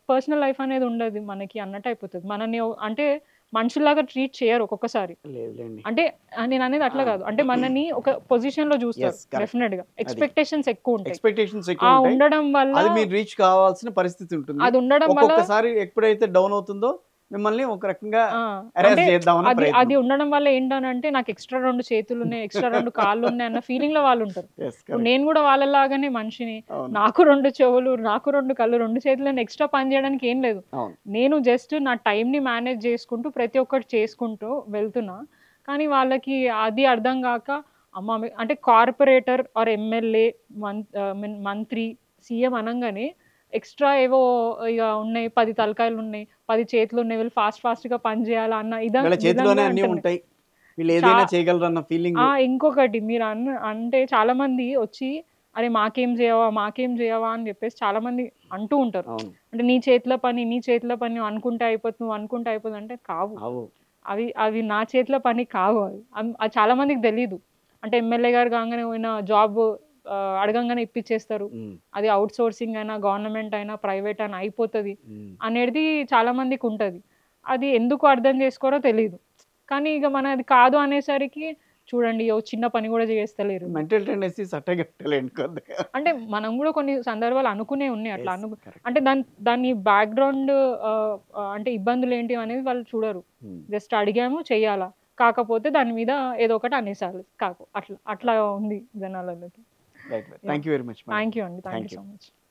పర్సనల్ లైఫ్ అనేది ఉండదు మనకి అన్నట్టు అయిపోతది. మనల్ని అంటే మనుషుల్లాగా ట్రీట్ చేయరు ఒక్కొక్కసారి. లేదులెండి. అంటే నేననేది అట్లా ఆ! గాదు. అంటే మనని ఒక పొజిషన్‌లో జూస్తారు యెస్. కరెక్ట్. డెఫినిట్‌గా. అది. ఎక్స్‌పెక్టేషన్స్ ఎక్కువుంటాయి. ఎక్స్‌పెక్టేషన్స్ ఆ ఎక్కువుంటాయి. ఉండడం వల్ల అది మీరు రీచ్ కావాల్సిన పరిస్థితి ఉంటుంది. అది ఉండడం వల్ల ఒక్కొక్కసారి ఎప్పుడైతే డౌన్ అవుతుందో మిమ్మల్ని ఒక రకంగా ఆ! అరెస్ట్ అంటే చేద్దామన్న అది ప్రయత్నం. ఉండడం వల్ల ఏంటనంటే నాకు ఎక్స్‌ట్రా 2 చేతులున్నాయి, ఎక్స్‌ట్రా 2 కాళ్ళున్నాయి అన్న ఫీలింగ్‌లో వాళ్ళుంటారు. యెస్. ఇప్పుడు కరెక్ట్. నేను గూడా వాళ్ళలాగానే మనిషిని. అవును. నాకు 2 చెవులు, నాకు 2 కళ్ళు, 2 చేతులని ఎక్స్‌ట్రా పని జేయడానికి ఏం లేదు. అవును. నేను జస్ట్ నా టైమ్‌ని మేనేజ్ చేసుకుంటూ ప్రతి ఒక్కటి చేసుకుంటూ వెళ్తున్నా. కానీ వాళ్ళకి అది అర్థం గాక అంటే కార్పొరేటర్ ఆర్ ఎమ్మెల్యే మంత్రి, సీఎం అనంగానే ఎక్స్‌ట్రా ఏవో ఇగ ఉన్నాయి 10 తలకాయలున్నాయి, 10 చేతులున్నాయి. వీళ్ళు ఫాస్ట్‌గా పని జేయాలా అన్న వీళ్ళ చేతిలోనే విధంగా అన్నీ అంటున్నాయి. ఉంటాయి. వీళ్ళు చా ఏదైనా చేయగలరన్న ఫీలింగు. ఇంకొకటి అంటే చాలామంది వచ్చి, "అరే! మాకేం జేయవా" అని జెప్పేసి చాలామంది అంటూ ఉంటారు. అవును. అంటే నీ చేతిలో పని నువ్వు అనుకుంటే అయిపోతుంది, నువ్వు అనుకుంటే అయిపోతుంది అంటే కావు. అవు. అవి అవి నా చేతిలో పని కావు అవి. అది చాలా మందికి తెలీదు. అంటే ఎమ్మెల్యే గారు కాంగానే పోయిన జాబ్ అడగంగానే ఇప్పిచ్చేస్తారు. హ్మ్. అది ఔట్‌సోర్సింగ్ అయినా, గవర్నమెంట్ అయినా, ప్రైవేట్ అయినా అయిపోతది హ్మ్. అనేది చాలా మందికుంటది. అది ఎందుకు అర్థం చేసుకోరో తెలీదు. కానీ ఇగ మనది కాదు అనేసరికి చూడండి ఓ చిన్న పని గూడా జేస్తలేరు. మెంటల్ టెండెన్సీస్ అట్టాగే ఉంటాయిలెండి కొద్దిగా. అంటే మనం గూడా కొన్ని సందర్భాలు అనుకునేవి ఉన్నాయి అట్లా. యెస్. కరెక్ట్. అంటే దాని బ్యాక్‌గ్రౌండ్ అంటే ఇబ్బందులేంటి అనేది వాళ్ళు చూడరు. హ్మ్. జస్ట్ అడిగాము చెయ్యాలా? కాకపోతే దాని మీద ఏదో ఒకటి అనేసారు అట్లా అట్లా ఉంది జనాలకి. Right thank you very much thank you అండి, thank Thank you you. So much.